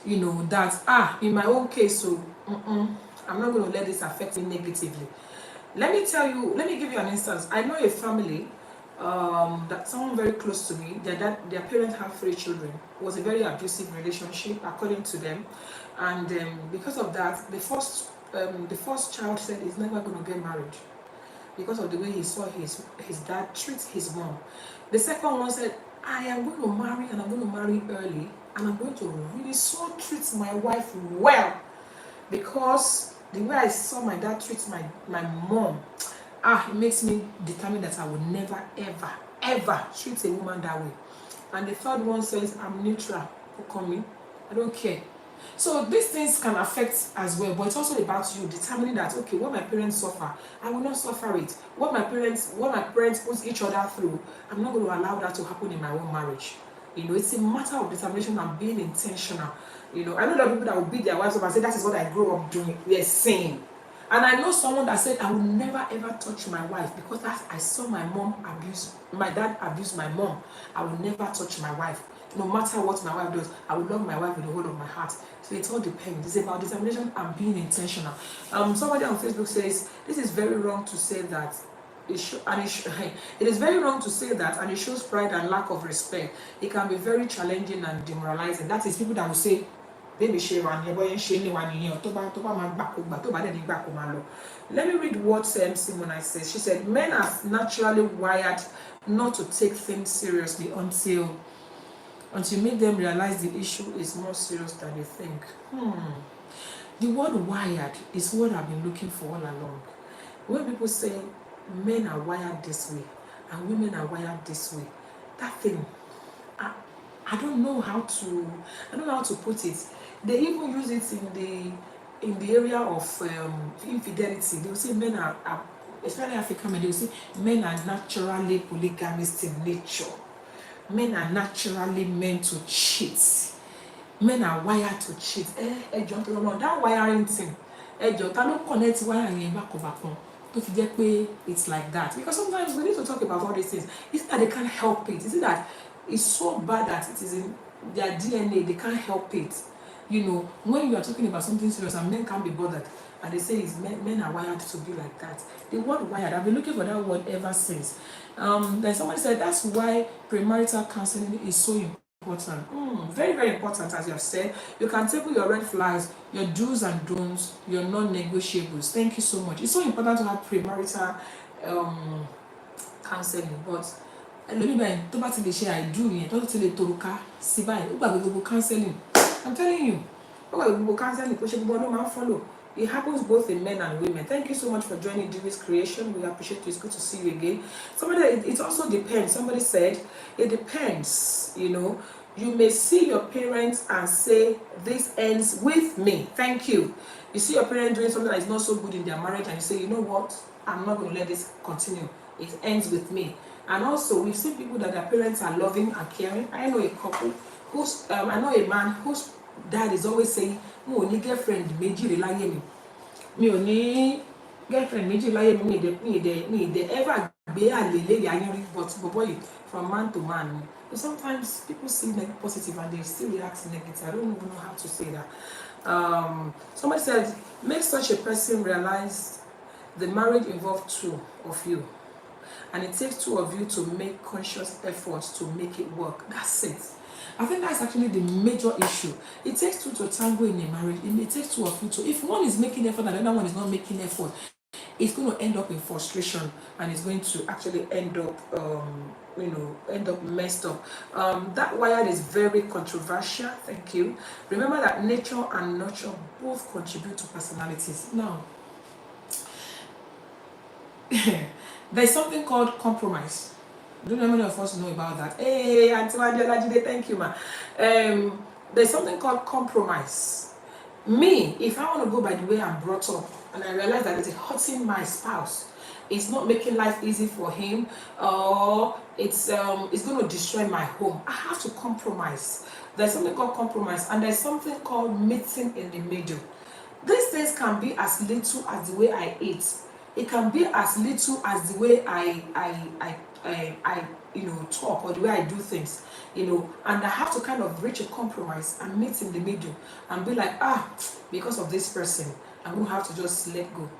you know, that in my own case, so I'm not going to let this affect me negatively. Let me give you an instance. I know a family that someone very close to me, their parents have 3 children. It was a very abusive relationship according to them, and because of that, the first child said he's never going to get married because of the way he saw his dad treat his mom. The second one said, I am going to marry, and I'm going to marry early, and I'm going to really so treat my wife well, because the way I saw my dad treat my mom, it makes me determined that I will never ever treat a woman that way. And the third one says, I'm neutral, I don't care. So these things can affect as well, but it's also about you determining that, okay, what my parents suffer, I will not suffer it. What my parents put each other through, I'm not going to allow that to happen in my own marriage. You know, it's a matter of determination and being intentional. You know, I know that people that will beat their wives up and say, that is what I grew up doing. We are saying. And I know someone that said, I will never ever touch my wife because I saw my dad abuse my mom. I will never touch my wife. No matter what my wife does, I will love my wife with the whole of my heart. So it all depends. It's about determination and being intentional. Somebody on Facebook says, this is very wrong to say that. It is very wrong to say that, and it shows pride and lack of respect. It can be very challenging and demoralizing. That is people that will say, baby, let me read what Simona says. She said, men are naturally wired not to take things seriously until you make them realize the issue is more serious than they think. The word wired is what I've been looking for all along. When people say men are wired this way and women are wired this way, that thing, I don't know how to put it. They even use it in the area of infidelity. They will say men are especially African men, they will say men are naturally polygamist in nature. Men are naturally meant to cheat. Men are wired to cheat. That wiring thing. Don't connect wiring back over. It's like that. Because sometimes we need to talk about all these things. It's that they can't help it. Is it that it's so bad that it is in their DNA, they can't help it. You know, when you are talking about something serious and men can't be bothered, and they say men are wired to be like that. The word wired, I've been looking for that word ever since. Then somebody said that's why premarital counseling is so important. Very, very important, as you have said. You can table your red flags, your do's and don'ts, your non-negotiables. Thank you so much. It's so important to have premarital counseling, but I do counseling. I'm telling you, counseling, it happens both in men and women. Thank you so much for joining Dewey's Creation. We appreciate you. It's good to see you again. It also depends. Somebody said, it depends, you know. You may see your parents and say, this ends with me. Thank you. You see your parents doing something that is not so good in their marriage and you say, you know what? I'm not going to let this continue. It ends with me. And also, we've seen people that their parents are loving and caring. I know a couple I know a man whose dad is always saying, mo ní girlfriend méjì láyé mi. Mi ò ní girlfriend méjì láyé mi. Mi de ever but boy, from man to man. So sometimes people see positive and they still react negative. I don't even know how to say that. Somebody said, make such a person realize the marriage involves two of you, and it takes two of you to make conscious efforts to make it work. That's it. I think that's actually the major issue. It takes two to tango in a marriage. It takes two of you to. If one is making effort and the other one is not making effort, it's going to end up in frustration, and it's going to actually end up messed up. That wired is very controversial. Thank you. Remember that nature and nurture both contribute to personalities. Now, there's something called compromise. I don't know how many of us know about that. Hey, Auntie Wajolajide, thank you, ma. There's something called compromise. Me, if I want to go by the way I'm brought up, and I realize that it's hurting my spouse, it's not making life easy for him, or it's going to destroy my home, I have to compromise. There's something called compromise, and there's something called meeting in the middle. These things can be as little as the way I eat. It can be as little as the way I talk, or the way I do things, and I have to kind of reach a compromise and meet in the middle and be like, because of this person, I'm going to have to just let go.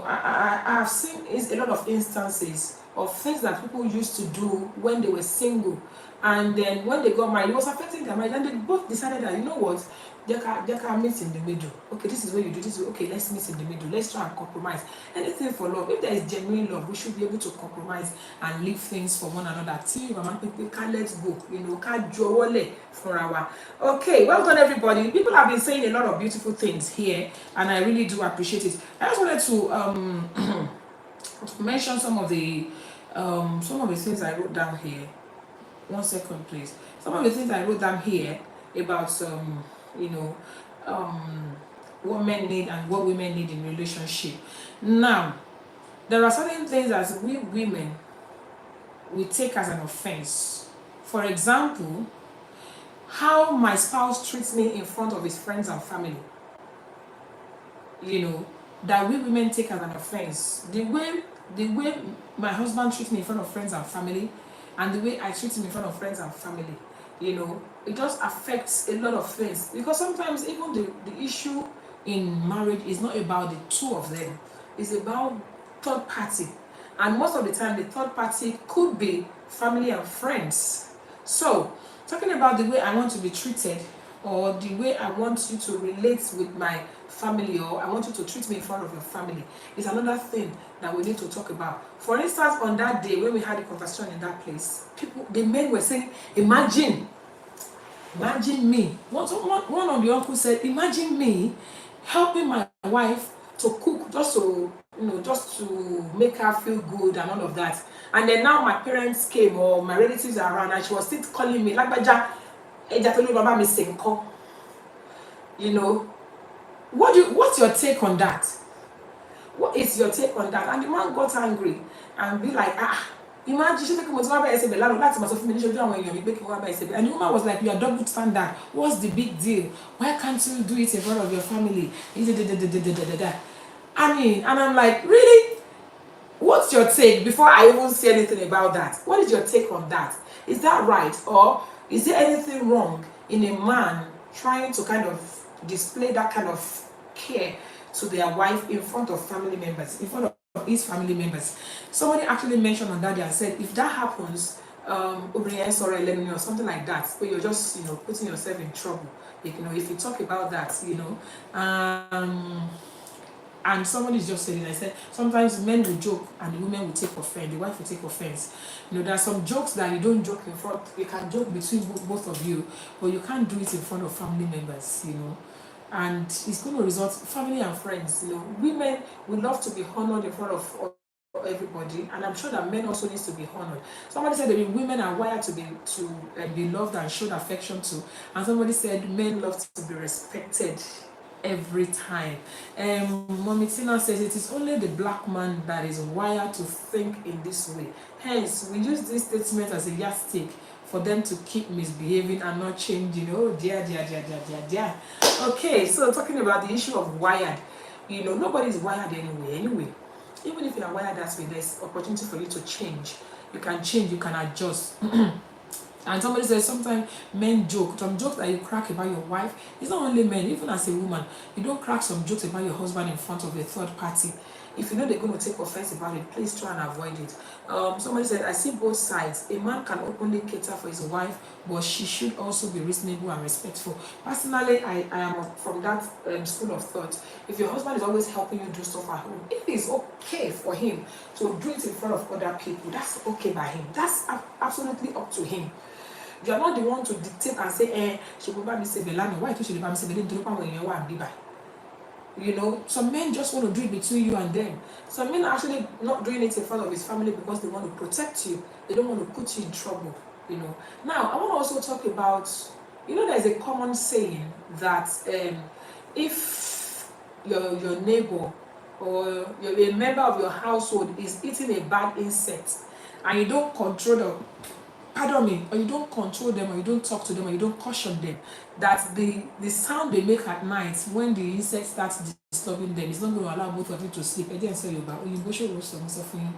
I have seen a lot of instances of things that people used to do when they were single, and then when they got married, it was affecting their marriage, and they both decided that, you know what, they can meet in the middle. Okay, this is what you do, this is okay, let's meet in the middle, let's try and compromise. Anything for love. If there is genuine love, we should be able to compromise and leave things for one another. Let's go, for our. Okay, well done everybody. People have been saying a lot of beautiful things here, and I really do appreciate it. I just wanted to mention some of the things I wrote down here. 1 second, please. Some of the things I wrote down here about what men need and what women need in relationship. Now, there are certain things as we women we take as an offense. For example, how my spouse treats me in front of his friends and family. That we women take as an offense. The way my husband treats me in front of friends and family, and the way I treat him in front of friends and family, it just affects a lot of things. Because sometimes even the issue in marriage is not about the two of them, it's about third party. And most of the time, the third party could be family and friends. So, talking about the way I want to be treated, or the way I want you to relate with my family, or I want you to treat me in front of your family, is another thing that we need to talk about. For instance, on that day when we had a conversation in that place, the men were saying, imagine me. One of the uncles said, imagine me helping my wife to cook just to make her feel good and all of that. And then now my parents came, or my relatives are around, and she was still calling me like, what's your take on that? What is your take on that? And the man got angry and be like, imagine, and the woman was like, you are double standard. What's the big deal? Why can't you do it in front of your family? And I'm like, really? What's your take? Before I even say anything about that, what is your take on that? Is that right? Or is there anything wrong in a man trying to kind of display that kind of care to their wife in front of family members, in front of his family members? Somebody actually mentioned on that day and said, if that happens, or something like that, but you're just putting yourself in trouble. If you talk about that, and somebody just said it. I said sometimes men will joke and the women will take offense, the wife will take offense. There are some jokes that you don't joke in front. You can joke between both of you, but you can't do it in front of family members. And it's going to result family and friends. Women would love to be honored in front of everybody, and I'm sure that men also needs to be honored. Somebody said that women are wired to be loved and showed affection to, and somebody said men love to be respected every time. Mommy Tina says it is only the black man that is wired to think in this way. Hence, we use this statement as a yardstick for them to keep misbehaving and not changing. Oh dear. Okay, so talking about the issue of wired, nobody's wired anyway. even if you are wired that way, there's opportunity for you to change. You can change, you can adjust. And somebody says sometimes men joke. Some jokes that you crack about your wife, it's not only men, even as a woman, you don't crack some jokes about your husband in front of a third party. If you know they're going to take offense about it, please try and avoid it. Somebody said, I see both sides. A man can openly cater for his wife, but she should also be reasonable and respectful. Personally, I am from that school of thought. If your husband is always helping you do stuff at home, if it's okay for him to do it in front of other people, that's okay by him. That's absolutely up to him. You are not the one to dictate and say, she will buy me say Belano. Why should she buy me say Belano? When you want to buy. You know, some men just want to do it between you and them. Some men are actually not doing it in front of his family because they want to protect you. They don't want to put you in trouble, you know. Now, I want to also talk about, you know, there's a common saying that if your neighbor or a member of your household is eating a bad insect and you don't control them, or you don't control them, or you don't talk to them, or you don't caution them, that the sound they make at night when the insect starts disturbing them is not going to allow both of you to sleep. I didn't say you about you bush or something.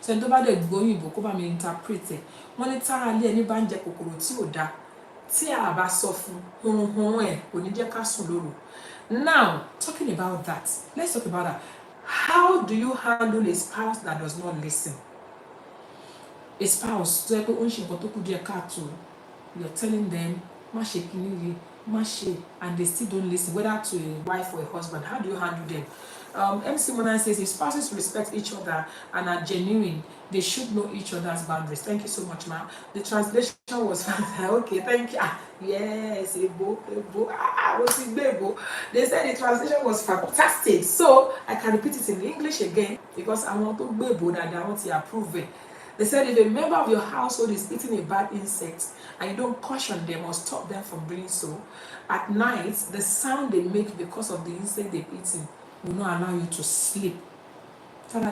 So nobody bá dẹ̀ gbọ́ òyìnbó kó bá mi interpret ẹ̀. Wọ́n ní tára ilé ẹni bá ń jẹ kòkòrò tí ò dáa, tí a bá sọ fún ẹ̀ kò ní jẹ́ ká sùn lóru. Now, talking about that, let's talk about that. How do you handle a spouse that does not listen? A spouse, you're telling them, and they still don't listen, whether to a wife or a husband. How do you handle them? MC Monan says, if spouses respect each other and are genuine, they should know each other's boundaries. Thank you so much, ma'am. The translation was okay, thank you. Yes, they said the translation was fantastic. So I can repeat it in English again because I want to and I want to approve it. They said if a member of your household is eating a bad insect and you don't caution them or stop them from doing so, at night, the sound they make because of the insect they've eaten will not allow you to sleep. Now,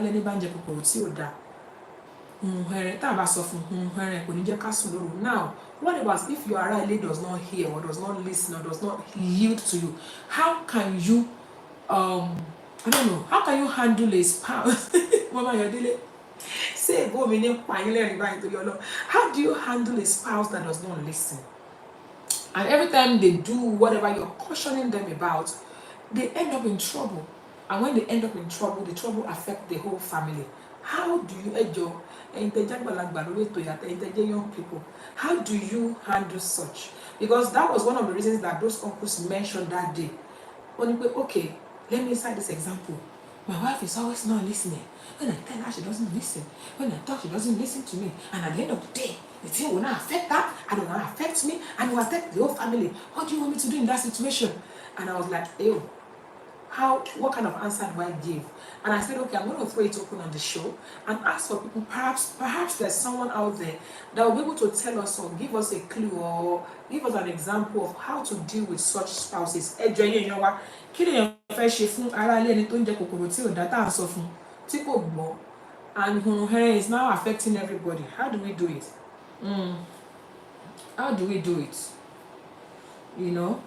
what about if your ally does not hear or does not listen or does not yield to you? How can you, I don't know, how can you handle a spouse? Mama, you're dealing. Say, how do you handle a spouse that does not listen? And every time they do whatever you're cautioning them about, they end up in trouble. And when they end up in trouble, the trouble affects the whole family. How do you young people? How do you handle such? Because that was one of the reasons that those uncles mentioned that day. Okay, let me cite this example. My wife is always not listening. When I tell her, she doesn't listen. When I talk, she doesn't listen to me. And at the end of the day, the thing will not affect her, and it will not affect me, and it will affect the whole family. What do you want me to do in that situation? And I was like, ew. What kind of answer do I give? And I said, okay, I'm going to throw it open on the show and ask for people, perhaps there's someone out there that will be able to tell us or give us a clue or give us an example of how to deal with such spouses. And it's now affecting everybody. How do we do it? How do we do it? You know?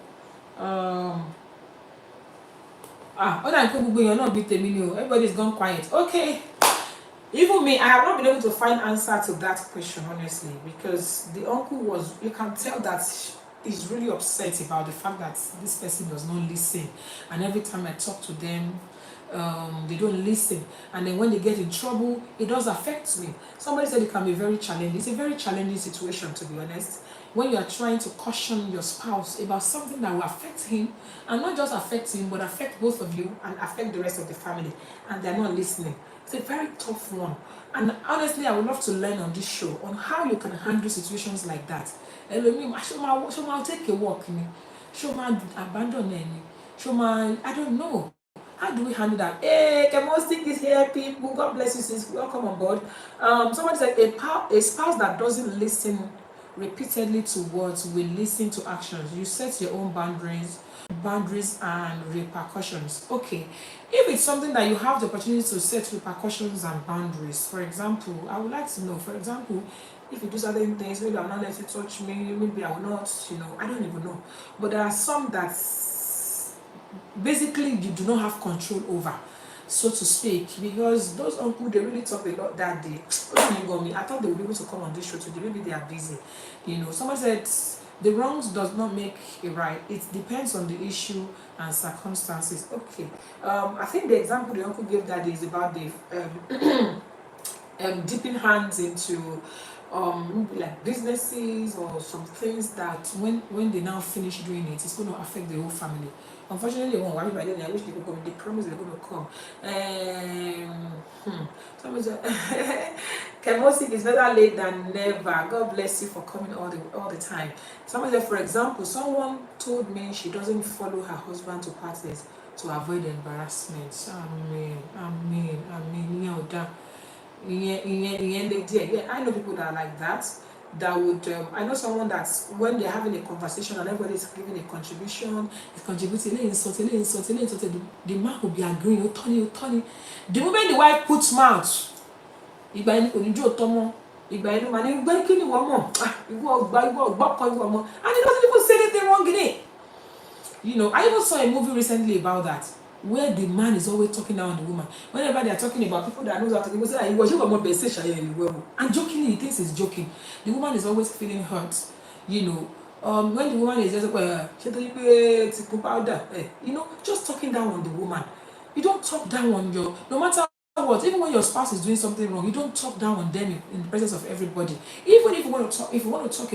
Everybody's gone quiet. Okay. Even me, I have not been able to find answer to that question, honestly, because the uncle was, you can tell that he's really upset about the fact that this person does not listen. And every time I talk to them, they don't listen. And then when they get in trouble, it does affect me. Somebody said it can be very challenging. It's a very challenging situation, to be honest. When you are trying to caution your spouse about something that will affect him, and not just affect him, but affect both of you and affect the rest of the family, and they're not listening. It's a very tough one. And honestly, I would love to learn on this show on how you can handle situations like that. I'll take a walk. Abandon any. I don't know. How do we handle that? Hey, Chemostic is here, people. God bless you, sis. Welcome on board. Somebody said a spouse that doesn't listen repeatedly to words will listen to actions. You set your own boundaries and repercussions. Okay, if it's something that you have the opportunity to set repercussions and boundaries, for example, I would like to know, for example, if you do certain things, maybe I'll not let you touch me, maybe I will not, I don't even know. But there are some that basically you do not have control over. so to speak, because those uncles, they really talk a lot that day. I thought they would be able to come on this show today. Maybe they are busy. Someone said the wrongs does not make it right. It depends on the issue and circumstances. Okay. I think the example the uncle gave that day is about the dipping hands into like businesses or some things that when they now finish doing it, it's going to affect the whole family. Unfortunately, they won't worry about it. I wish they could come. They promise they're going to come. Someone said, Chemostic is better late than never. God bless you for coming all the time. Someone said, for example, someone told me she doesn't follow her husband to parties to avoid embarrassment. Amen. Yeah, I know people that are like that. That would I know someone that's when they're having a conversation and everybody's giving a contribution, is contributing, the man will be agreeing, Tony. The moment the wife puts mouth, and he doesn't even say anything wrong in it. I even saw a movie recently about that, where the man is always talking down on the woman. Whenever they are talking about people that knows how to people say, and jokingly he thinks he's joking. The woman is always feeling hurt. When the woman is just powder, just talking down on the woman. You don't talk down on your, no matter what, even when your spouse is doing something wrong, you don't talk down on them in the presence of everybody. Even if you want to talk about it, if you want to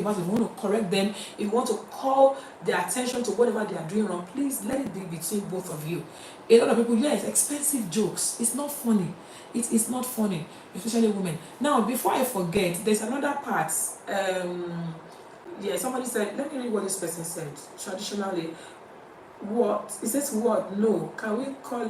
correct them, if you want to call their attention to whatever they are doing wrong, please let it be between both of you. A lot of people, it's expensive jokes. It's not funny. It is not funny, especially women. Now, before I forget, there's another part. Somebody said, let me read what this person said. Traditionally, what? It says what? No. Can we call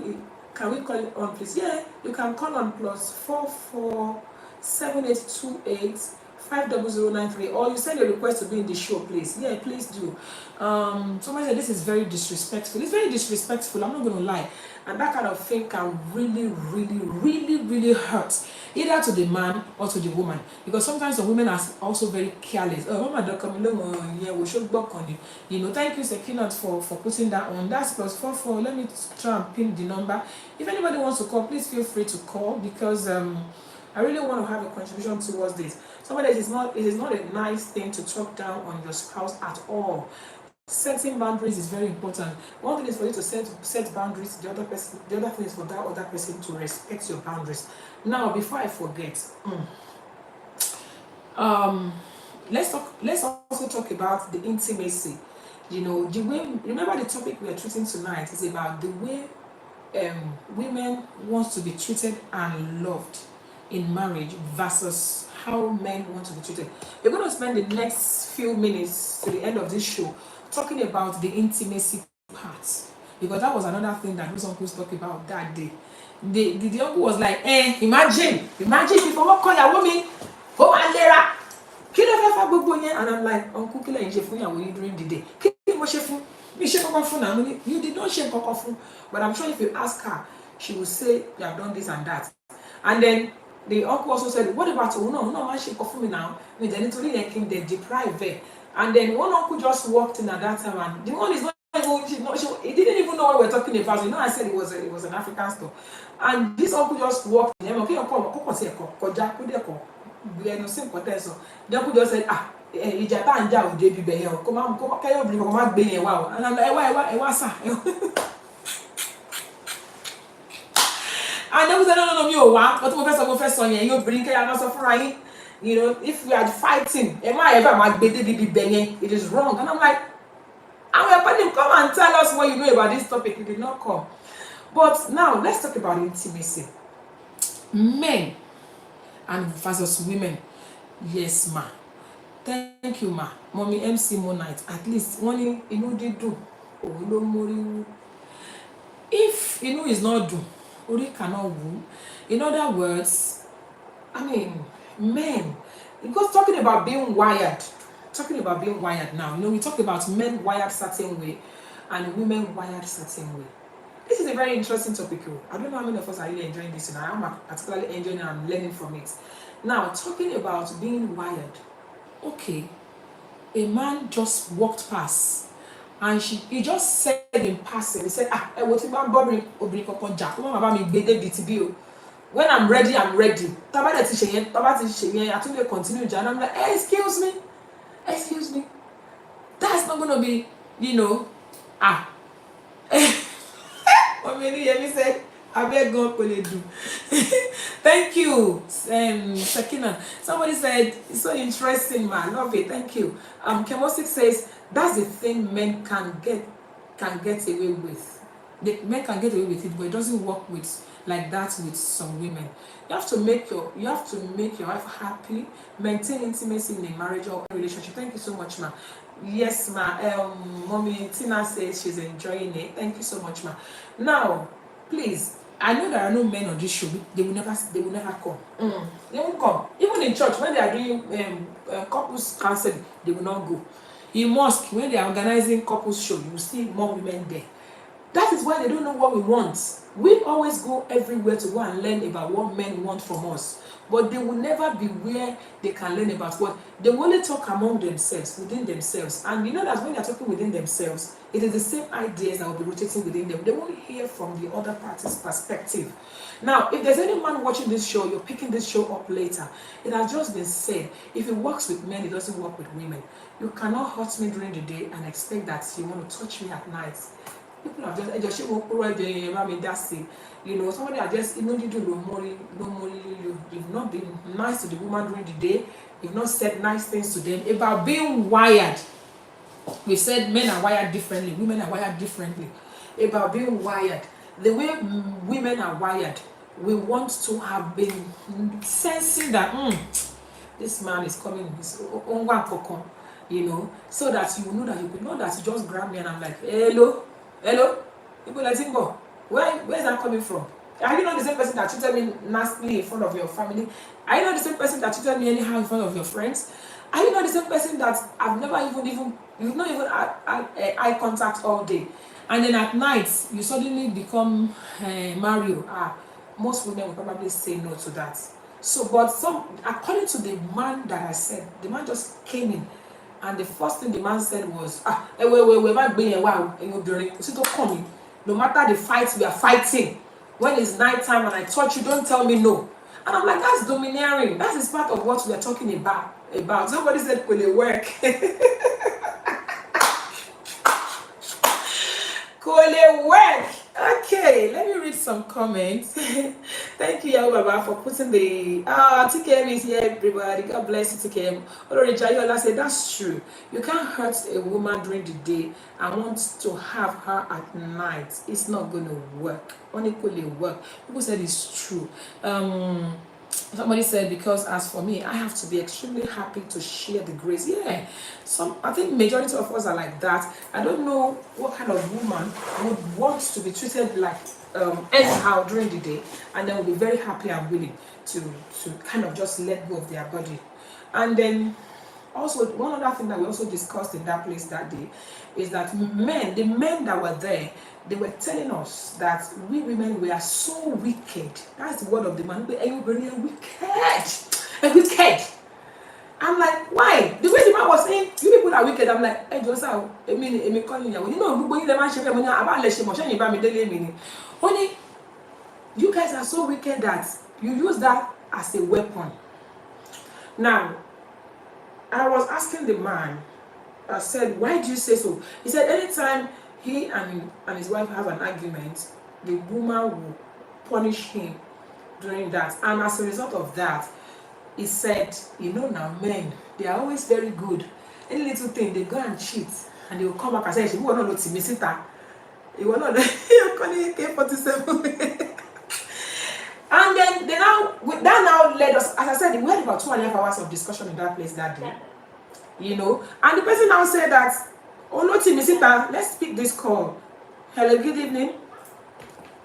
it on, please? Yeah, you can call on +447828 50093, or you send a request to be in the show, please. Yeah, please do. Somebody said this is very disrespectful. It's very disrespectful, I'm not going to lie. And that kind of thing can really, really, really, really hurt, either to the man or to the woman. Because sometimes the women are also very careless. Thank you, Sekinat, for putting that on. That's +44. Let me try and pin the number. If anybody wants to call, please feel free to call, because I really want to have a contribution towards this. Somebody, it is not a nice thing to talk down on your spouse at all. Setting boundaries is very important. One thing is for you to set boundaries to the other person. The other thing is for that other person to respect your boundaries. Now, before I forget, let's also talk about the intimacy. The way, remember the topic we are treating tonight is about the way women want to be treated and loved in marriage versus how men want to be treated. We're going to spend the next few minutes to the end of this show talking about the intimacy part, because that was another thing that those uncles talked about that day. The uncle was like, imagine if you won't call your woman home and later, and I'm like, uncle, kill you during the day. You did not share cocoa, but I'm sure if you ask her, she will say you have done this and that. And then the uncle also said, what about no, she coffee me now. They deprive her. And then one uncle just walked in at that time, and the one is not even, he didn't even know what we're talking about. I said it was an African store. And this uncle just walked in. The uncle just said, and And then we said, no, but you bring if we are fighting, it is wrong. And I'm like, and we're telling him, come and tell us what you know about this topic. He did not come. But now, let's talk about intimacy. Men and versus women. Yes, ma. Thank you, ma. Mommy MC Monite. At least, one they do. If is not do, Ori cannot woo. In other words, men, because talking about being wired now, we talk about men wired certain way and women wired certain way. This is a very interesting topic. I don't know how many of us are really enjoying this, and I am particularly enjoying it and learning from it. Now, talking about being wired, okay, a man just walked past and he just said in passing, he said, ah, what if I'm bothering obìnrin kankan jà, kó má bàbá mi gbé débi ti bí o. When I'm ready, I'm ready. Taba de ti ṣe yẹn, taba ti ṣe yẹn, I tún lè continue jà, and I'm like, hey, excuse me, that's not gonna be, you know, Yemi said, I beg God will do. Thank you, Sakina. Somebody said, it's so interesting, man. Love it. Thank you. Chemostic says, that's the thing men can get away with. Men can get away with it, but it doesn't work with like that with some women. You have to make your wife happy, maintain intimacy in a marriage or a relationship. Thank you so much, ma. Yes, ma. Mommy Tina says she's enjoying it. Thank you so much, ma. Now, please, I know there are no men on this show. They will never come. They won't come. Even in church, when they are doing couples counseling, they will not go. In mosque, when they are organizing couples show, you will see more women there. That is why they don't know what we want. We always go everywhere to go and learn about what men want from us. But they will never be where they can learn about what. They will only talk among themselves, within themselves. And you know that when they're talking within themselves, it is the same ideas that will be rotating within them. They won't hear from the other party's perspective. Now, if there's any man watching this show, you're picking this show up later, it has just been said, if it works with men, it doesn't work with women. You cannot hurt me during the day and expect that you want to touch me at night. People are just you know, somebody are just even you've not been nice to the woman during the day, you've not said nice things to them about being wired. We said men are wired differently, women are wired differently. About being wired, the way women are wired, we want to have been sensing that this man is coming, you know, so that you know that you could know that you just grab me and I'm like, hello, people like Zimbo, where's that coming from? Are you not the same person that treated me nastily in front of your family? Are you not the same person that treated me anyhow in front of your friends? Are you not the same person that I've never you've not even had eye contact all day? And then at night, you suddenly become Mario. Most women will probably say no to that. So, but according to the man that I said, the man just came in. And the first thing the man said was, no matter the fight we are fighting, when it's night time and I touch you, don't tell me no. And I'm like, that's domineering. That is part of what we are talking about. Somebody said, will it work? Will it work? Okay, let me read some comments. Thank you, Yahoo Baba, for putting the TKM is here, everybody. God bless you, TKM. Already Jayola said that's true. You can't hurt a woman during the day and want to have her at night. It's not gonna work. Unequally work. People said it's true. Somebody said, because as for me, I have to be extremely happy to share the grace. Yeah, I think majority of us are like that. I don't know what kind of woman would want to be treated like anyhow during the day, and then will be very happy and willing to kind of just let go of their body. And then also one other thing that we also discussed in that place that day is that the men that were there, they were telling us that we women were so wicked. That's the word of the man. Everybody wicked. I'm like, why? The way the man was saying, you people are wicked. I'm like, hey, just how? I mean, calling you. You know, only you guys are so wicked that you use that as a weapon. Now, I was asking the man. I said, why do you say so? He said, anytime he and his wife have an argument, the woman will punish him during that. And as a result of that, he said, you know now, men, they are always very good. Any little thing, they go and cheat. And they will come back and say, you will not know to me, Sita. You will not know. You're calling K47. And then that now led us, as I said, we had about 2.5 hours of discussion in that place that day. You know, and the person now said that, oh no, Timisita, let's pick this call. Hello, good evening.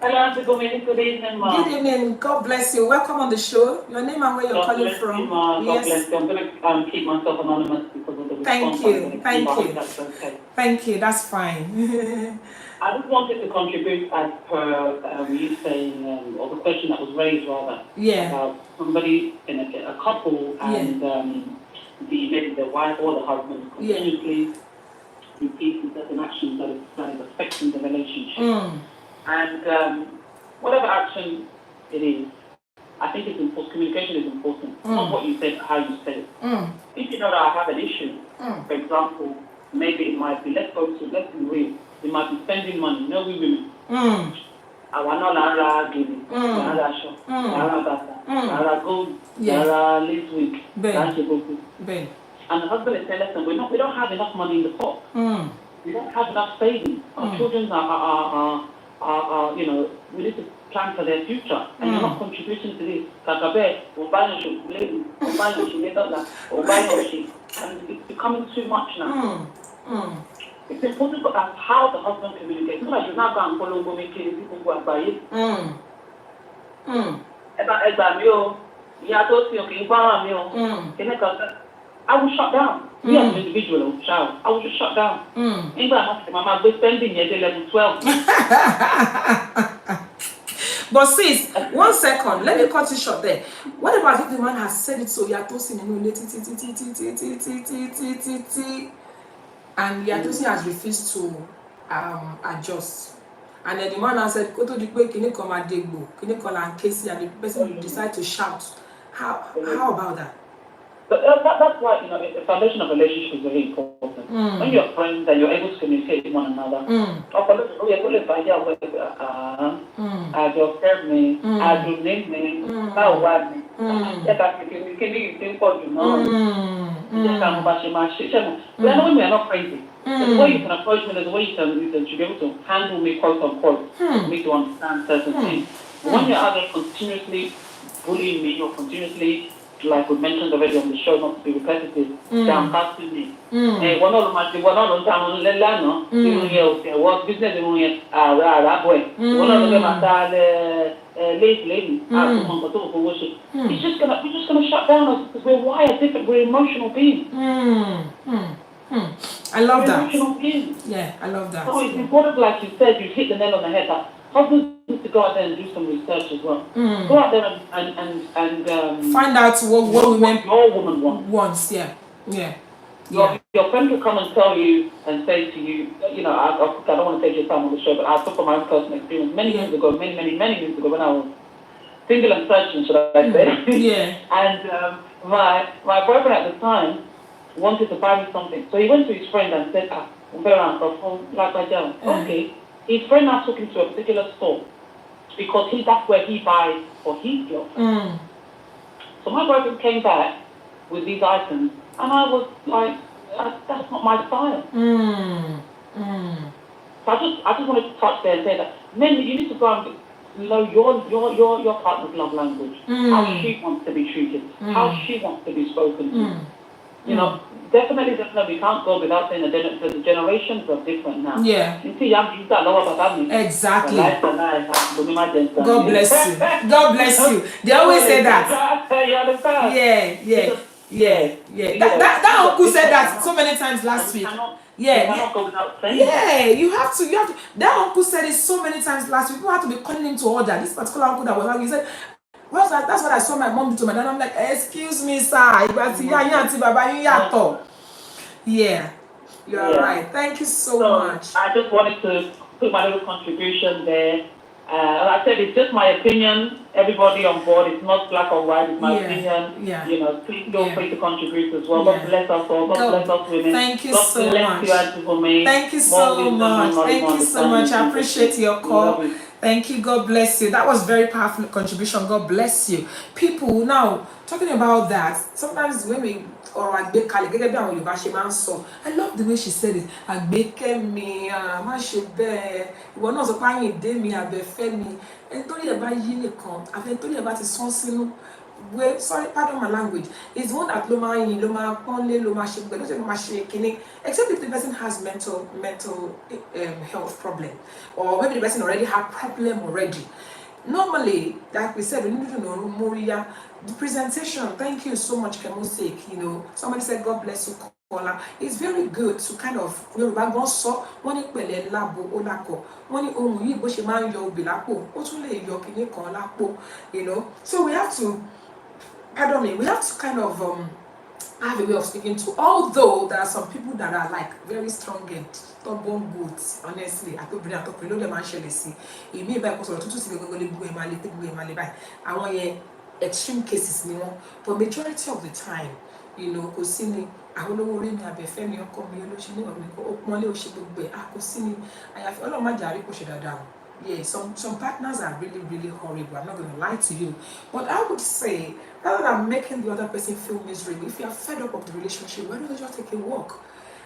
Hello, good evening, Ma. Good evening, God bless you. Welcome on the show. Your name and where you're calling from. You, Ma. God bless you. I'm going to keep myself anonymous because of the response. Thank you. Okay. Thank you, that's fine. I just wanted to contribute as per you saying, or the question that was raised rather, about somebody in a couple and maybe the wife or the husband continuously repeat certain actions that is affecting the relationship. And whatever action it is, I think it's important. Communication is important. Not what you said, how you said it. If you know that I have an issue, for example, maybe it might be, let's be real. It might be spending money. No, we women. I want to learn giving. Learn shop. Learn bata. Learn gold. Learn this week. And the husband is saying, listen, we don't have enough money in the pot. We don't have enough savings. Our children are you know, we need to plan for their future, and you're not contributing to this. And it's becoming too much now. It's important for us how the husband communicates. So that you're not going to follow women, people who are by it. I will shut down. Me as an individual, I will just shut down. Mama, we're spending at level 12. But sis, 1 second, let me cut you short there. What about if the man has said it so Yatosin and Yatosin has refused to adjust? And then the man has said, go to the way, can you come and Degbo, can you call and Casey, and the person decide to shout. How about that? But that's why, you know, the foundation of a relationship is very important. When you're friends and you're able to communicate with one another, we are not crazy. The way you can approach me, the way you can be able to handle me, quote unquote, me to understand certain things. But when you're out there continuously bullying me or continuously, like we mentioned already on the show, not to be repetitive, downcasting me. One of them down Lelano, what business in here, one of them lady, we're just gonna shut down us because we're wired different, we're emotional beings. I love that. Emotional beings. Yeah, I love that. So it's important, like you said, you hit the nail on the head, that husbands need to go out there and do some research as well. Go out there and find out what your woman wants. Yeah. Your friend will come and tell you and say to you, you know, I don't want to take your time on the show, but I took from my own personal experience many years ago, many years ago, when I was single and searching, should I say? And my boyfriend at the time wanted to buy me something, so he went to his friend and said, okay. His friend now took him to a particular store because that's where he buys for his girlfriend. So my boyfriend came back with these items, and I was like, that's not my style. So I just wanted to touch there and say that men, you need to go and know your partner's love language, how she wants to be treated, how she wants to be spoken to. You know, definitely, we can't go without saying that the generations are different now. Yeah. Exactly. God bless you. God bless you. They always say that. Yeah. That uncle said that so many times last week. Yeah, you have to. That uncle said it so many times last week. People have to be calling him to order. This particular uncle that was like, he said, well, that's what I saw my mom do to my dad. I'm like, excuse me, sir. Yeah, you're right. Thank you so much. I just wanted to put my little contribution there. Like I said, it's just my opinion. Everybody on board. It's not black or white. It's my opinion. You know, please feel free to contribute as well. God bless us all. God bless us women. Thank you so much. Thank you so much. Thank you so much. I appreciate your call. Thank you. God bless you. That was very powerful contribution. God bless you. People, now talking about that, sometimes when we I love the way she said it. Me, sorry, pardon my language. It's one that except if the person has mental health problem, or maybe the person already had problem already. Normally, like we said, we need to know Moria. The presentation, thank you so much, Kemosek. You know, somebody said, God bless you, Kola. It's very good to kind of, you know, so when you pele labo olako, when you man yo bilapo, otule yo kine lapo, you know. So we have to, pardon me, we have to kind of I have a way of speaking to. Although there are some people that are like very strong and stubborn goods, honestly. I could bring up a little man shall see. It may be because of two extreme cases, but majority of the time, kò sí ni àwọn olówó orí mi àbẹ̀fẹ́ mi ọkọ mi olóṣèlú mi kò pọ́nlé òṣè gbogbo ẹ̀ kò sí ni àyàfi ọlọ́run má jàre kò ṣe dáadáa o. Yeah, some partners are really, really horrible. I'm not going to lie to you. But I would say, rather than making the other person feel miserable, if you are fed up of the relationship, why don't you just take a walk?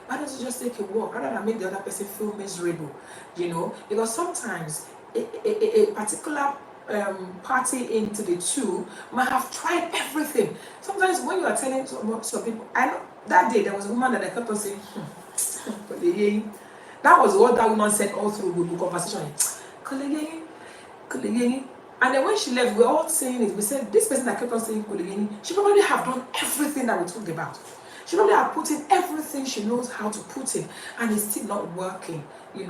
Why don't you just take a walk rather than make the other person feel miserable? Because sometimes a particular party into the two might have tried everything. Sometimes when you are telling some people, I know that day there was a woman that I kept on saying, that was what that woman said all through the conversation. And then when she left, we were all saying it. We said, this person that kept on saying she probably have done everything that we talked about. She probably have put in everything she knows how to put in, and it's still not working. And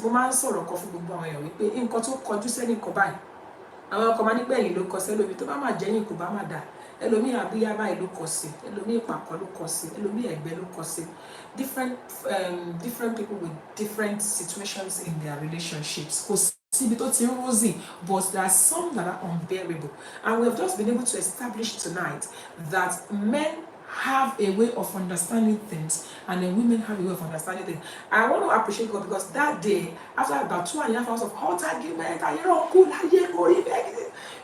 mo máa ń sọ̀rọ̀ kan fún gbogbo àwọn èèyàn wípé nǹkan tó kọjú sẹ́ni kan báyìí àwọn ọkọ̀ máa ní pé ẹ̀yìn ló kọ sí ẹlòmíì tó bá máa jẹ́yìn kò bá máa dà ẹlòmíì àbíyá báyìí ló kọ sí ẹlòmíì ìpàkọ́ ló kọ sí ẹlòmíì ẹ̀gbẹ́ ló kọ sí different people with different situations in their relationships kò síbi tó ti ń rosy, but there are some that are unbearable, and we have just been able to establish tonight that men have a way of understanding things and then women have a way of understanding things. I want to appreciate God because that day, after about 2.5 hours of hot argument,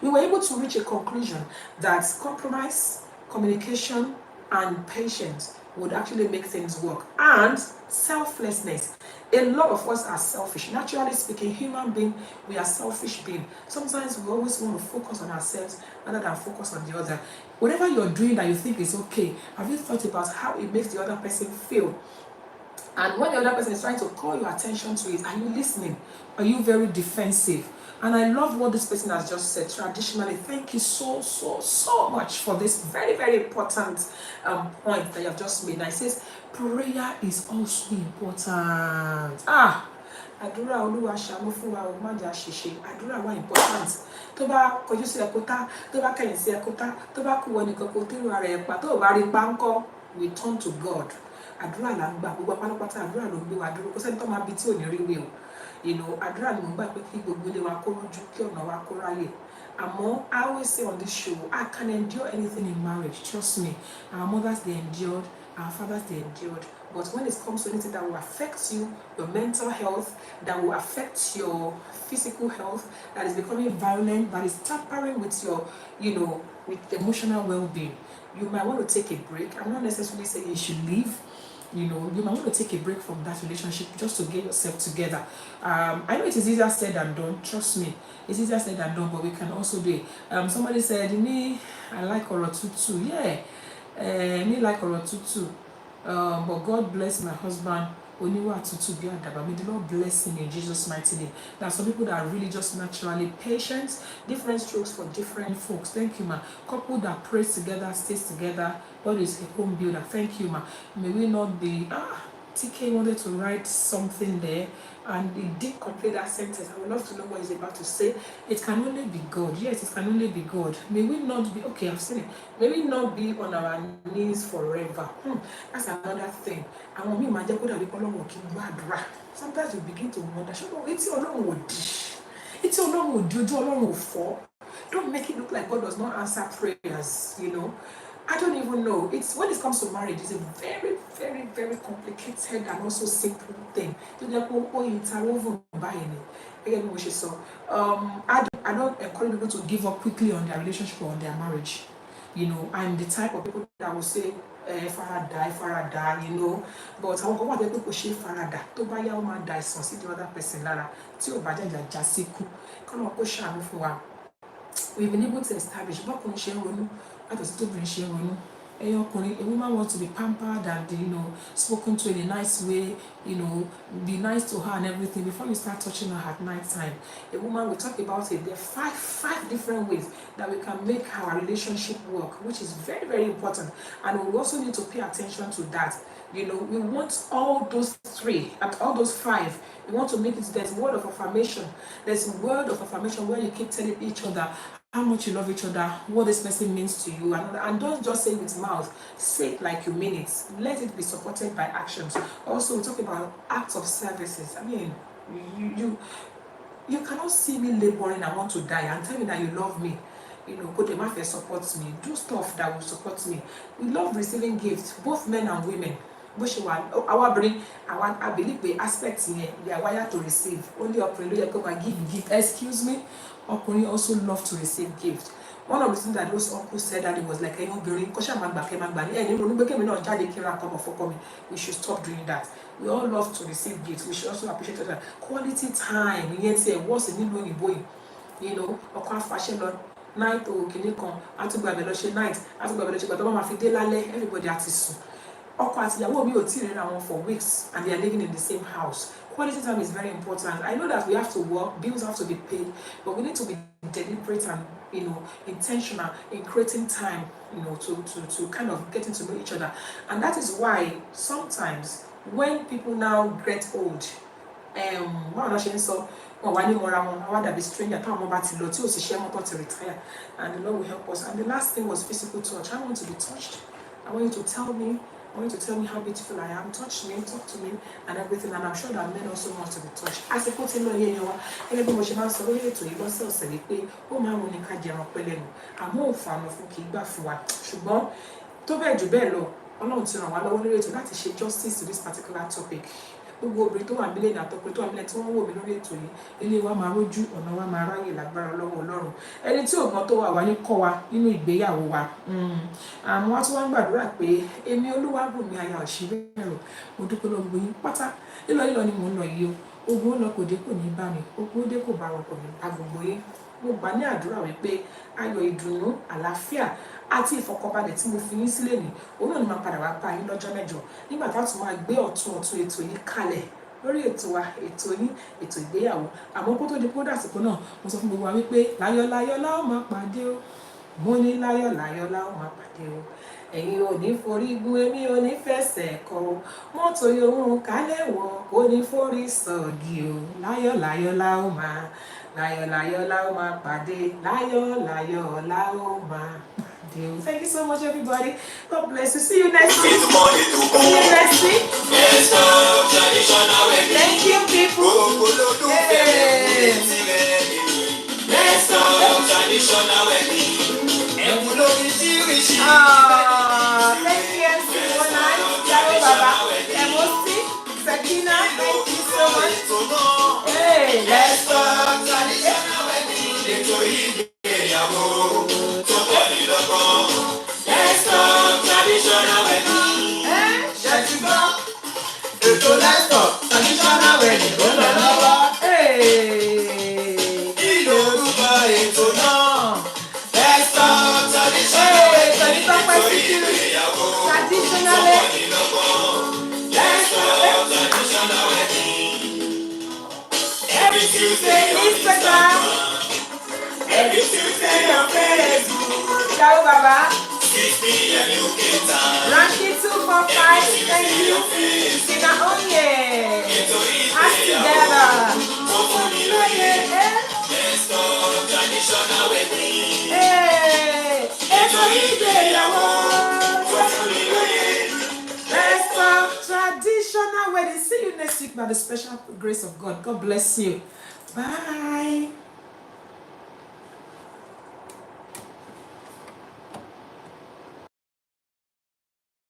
we were able to reach a conclusion that compromise, communication, and patience would actually make things work. And selflessness. A lot of us are selfish. Naturally speaking, human being, we are selfish beings. Sometimes we always want to focus on ourselves rather than focus on the other. Whatever you're doing that you think is okay, have you thought about how it makes the other person feel? And when the other person is trying to call your attention to it, are you listening? Are you very defensive? And I love what this person has just said. Traditionally, thank you so much for this very, very important point that you have just made. Now it says, prayer is also important. Àdúrà Olúwa ṣàánú fún wa o, má jẹ́ àṣìṣe. Àdúrà wa important. Tó bá kọjú sí ẹ̀kọ́tá, tó bá kẹ̀yìn sí ẹ̀kọ́tá, tó bá kú wọ nìkan kó tó ra rẹ̀ pa, tó bá rí páńkọ́, we turn to God. Àdúrà là ń gbà, gbogbo apátápátá àdúrà ló ń gbé wa dúró. Kò sẹ́ni tó máa bi tí ò ní rí wí o. Àdúrà ni mo gbà pé kí gbogbo ilé wa kó rújú, kí ọ̀nà wa kó ráyè. Àmọ́, I always say on this show, I can endure anything in marriage. Trust me. Our mothers, they endured. Our fathers, they endured. But when it comes to anything that will affect you, your mental health, that will affect your physical health, that is becoming violent, that is tampering with your, with emotional well-being, you might want to take a break. I'm not necessarily saying you should leave. You might want to take a break from that relationship just to get yourself together. I know it is easier said than done. Trust me, it's easier said than done, but we can also do it. Somebody said, me, I like Orotutu. Yeah, me like Orotutu. But God bless my husband. Oniwa Tutu Biadaba. May the Lord bless him in Jesus' mighty name. There are some people that are really just naturally patient. Different strokes for different folks. Thank you, ma. Couple that prays together, stays together. God is a home builder. Thank you, ma. May we not be. TK wanted to write something there, and he did complete that sentence. I would love to know what he's about to say. It can only be God. Yes, it can only be God. May we not be, okay, I've seen it. May we not be on our knees forever. That's another thing. And when we sometimes you begin to wonder, don't make it look like God does not answer prayers, I don't even know. It's when it comes to marriage, it's a very, very, very complicated and also simple thing. I don't encourage people to give up quickly on their relationship or on their marriage. I'm the type of people that will say, farada, but I won't go there people say farada. To buy your man die, so see the other person lara. Ti o baja jasiku. Come on, push we've been able to establish a woman wants to be pampered and spoken to in a nice way, be nice to her and everything before you start touching her at night time. A woman, we talk about it. There are five different ways that we can make our relationship work, which is very, very important. And we also need to pay attention to that. We want all those three and all those five. We want to make it. There's word of affirmation. There's word of affirmation where you keep telling each other how much you love each other, what this person means to you, and don't just say it with mouth, say it like you mean it. Let it be supported by actions. Also, we talk about acts of services. I mean, you cannot see me laboring and want to die and tell me that you love me. You know, go to Mafia supports me. Do stuff that will support me. We love receiving gifts, both men and women. I believe the aspects here, they are wired to receive. Only operator come and give gift. Excuse me. Operator also love to receive gifts. One of the things that those uncles said that it was like, we should stop doing that. We all love to receive gifts. We should also appreciate that quality time. What's the new boy? You know, fashion night or kìnìkan, àtúgbàbẹ̀ lọ ṣe night, àtúgbàbẹ̀ lọ ṣe gbàtọ́ bá máa fi dé lálẹ́, everybody àti sùn. Ọkọ àti ìyàwó mi ò tí ì ríra wọn for weeks and they are living in the same house. Quality time is very important. I know that we have to work, bills have to be paid, but we need to be deliberate and, you know, intentional in creating time, you know, to kind of getting to know each other. And that is why sometimes when people now get old, wọn wá ní mọ́ra wọn wá dàbí stranger táwọn ọmọ bá ti lọ tí ò sì ṣe mọ́ tó ti retire, and the Lord will help us. And the last thing was physical touch. I want to be touched. I want you to tell me how beautiful I am. Touch me, talk to me, and everything. And I'm sure that men also want to be touched. Àsìkò tí ń lọ yẹn wa, gẹ́gẹ́ bí mo ṣe máa ń sọ lórí ètò yìí lọ́sẹ̀ọ̀sẹ̀ wípé ó máa ń wù ní ká jẹran pẹ́ lẹ́nu, àmọ́ òfàànà fún kì í gbà fún wa. Ṣùgbọ́n tó bẹ́ẹ̀ jù bẹ́ẹ̀ lọ, Ọlọ́run ti ràn wá lọ́wọ́ lórí ètò láti ṣe justice to this particular topic. Gbogbo obìnrin tó wà nílé ní àtọkùnrin tó wà nílé tí wọ́n wò mí lórí ètò yìí, ilé wa máa rójú, ọ̀nà wa máa ráyè lágbára lọ́wọ́ Ọlọ́run. Ẹni tí ògbọ́n tó wà wá ní kọ́ wa nínú ìgbéyàwó wa. Àwọn tí wọ́n ń gbàdúrà pé èmi Olúwabùnmi aya Òṣìbẹ̀rù, mo dúpẹ́ lọ́wọ́ gbogbo yín pátá. Lílọ ni mò ń lọ yìí o. Ogun ó lọ kò dé kò ní bá mi, ogun ó dé kò bá wọn kò ní bá gbogbo yín. Mo gbà ní àdúrà wípé ayọ̀, ìdùnnú, àlàáfíà àti ìfọ̀kànbalẹ̀ tí mo fi yín sílẹ̀ ní, òun náà ni máa padà wá bá yín lọ́jọ́ mẹ́jọ nígbà tá a tún máa gbé ọ̀tun ètò yìí kalẹ̀ lórí ètò wa, ètò yín, ètò ìgbéyàwó. Àmọ́ kó tó di kó dàsìkò náà, mo sọ fún gbogbo wa wípé láyọ̀ la ó máa pàdé o. Mo ní láyọ̀ la ó máa pàdé o. Ẹ̀yin ò ní forí gún, èmi ò ní fẹsẹ̀ kọ o. Mọ́tò yòówù kálẹ̀ wọ̀ kò ní forí sọ̀gì o. Láyọ̀ la ó máa pàdé. Láyọ̀ la ó máa. Thank you so much, everybody. God bless you. See you next week. See you next week. Thank you, people. Hey. Thank you, Simona, Jaro Baba, Emosi, Sakina. Thank you so much. Hey, let's talk traditional wedding. ETO IGBEYAWO. Let's talk traditional wedding. Ṣẹ́tìgbọ́. Ètò let's talk traditional wedding ló lọ lọ́wọ́. Kí lorúkọ ètò náà? Let's talk traditional wedding. ETO IGBEYAWO. Traditionally. Let's talk traditional wedding. Every Tuesday Instagram. Every Tuesday on Facebook. Ciao, Baba. 6 p.m. UK time. Ranking 245. Thank you. Sina Onye. Us together. Let's talk traditional wedding. Hey. ETO IGBEYAWO. Let's talk traditional wedding. See you next week by the special grace of God. God bless you. Bye.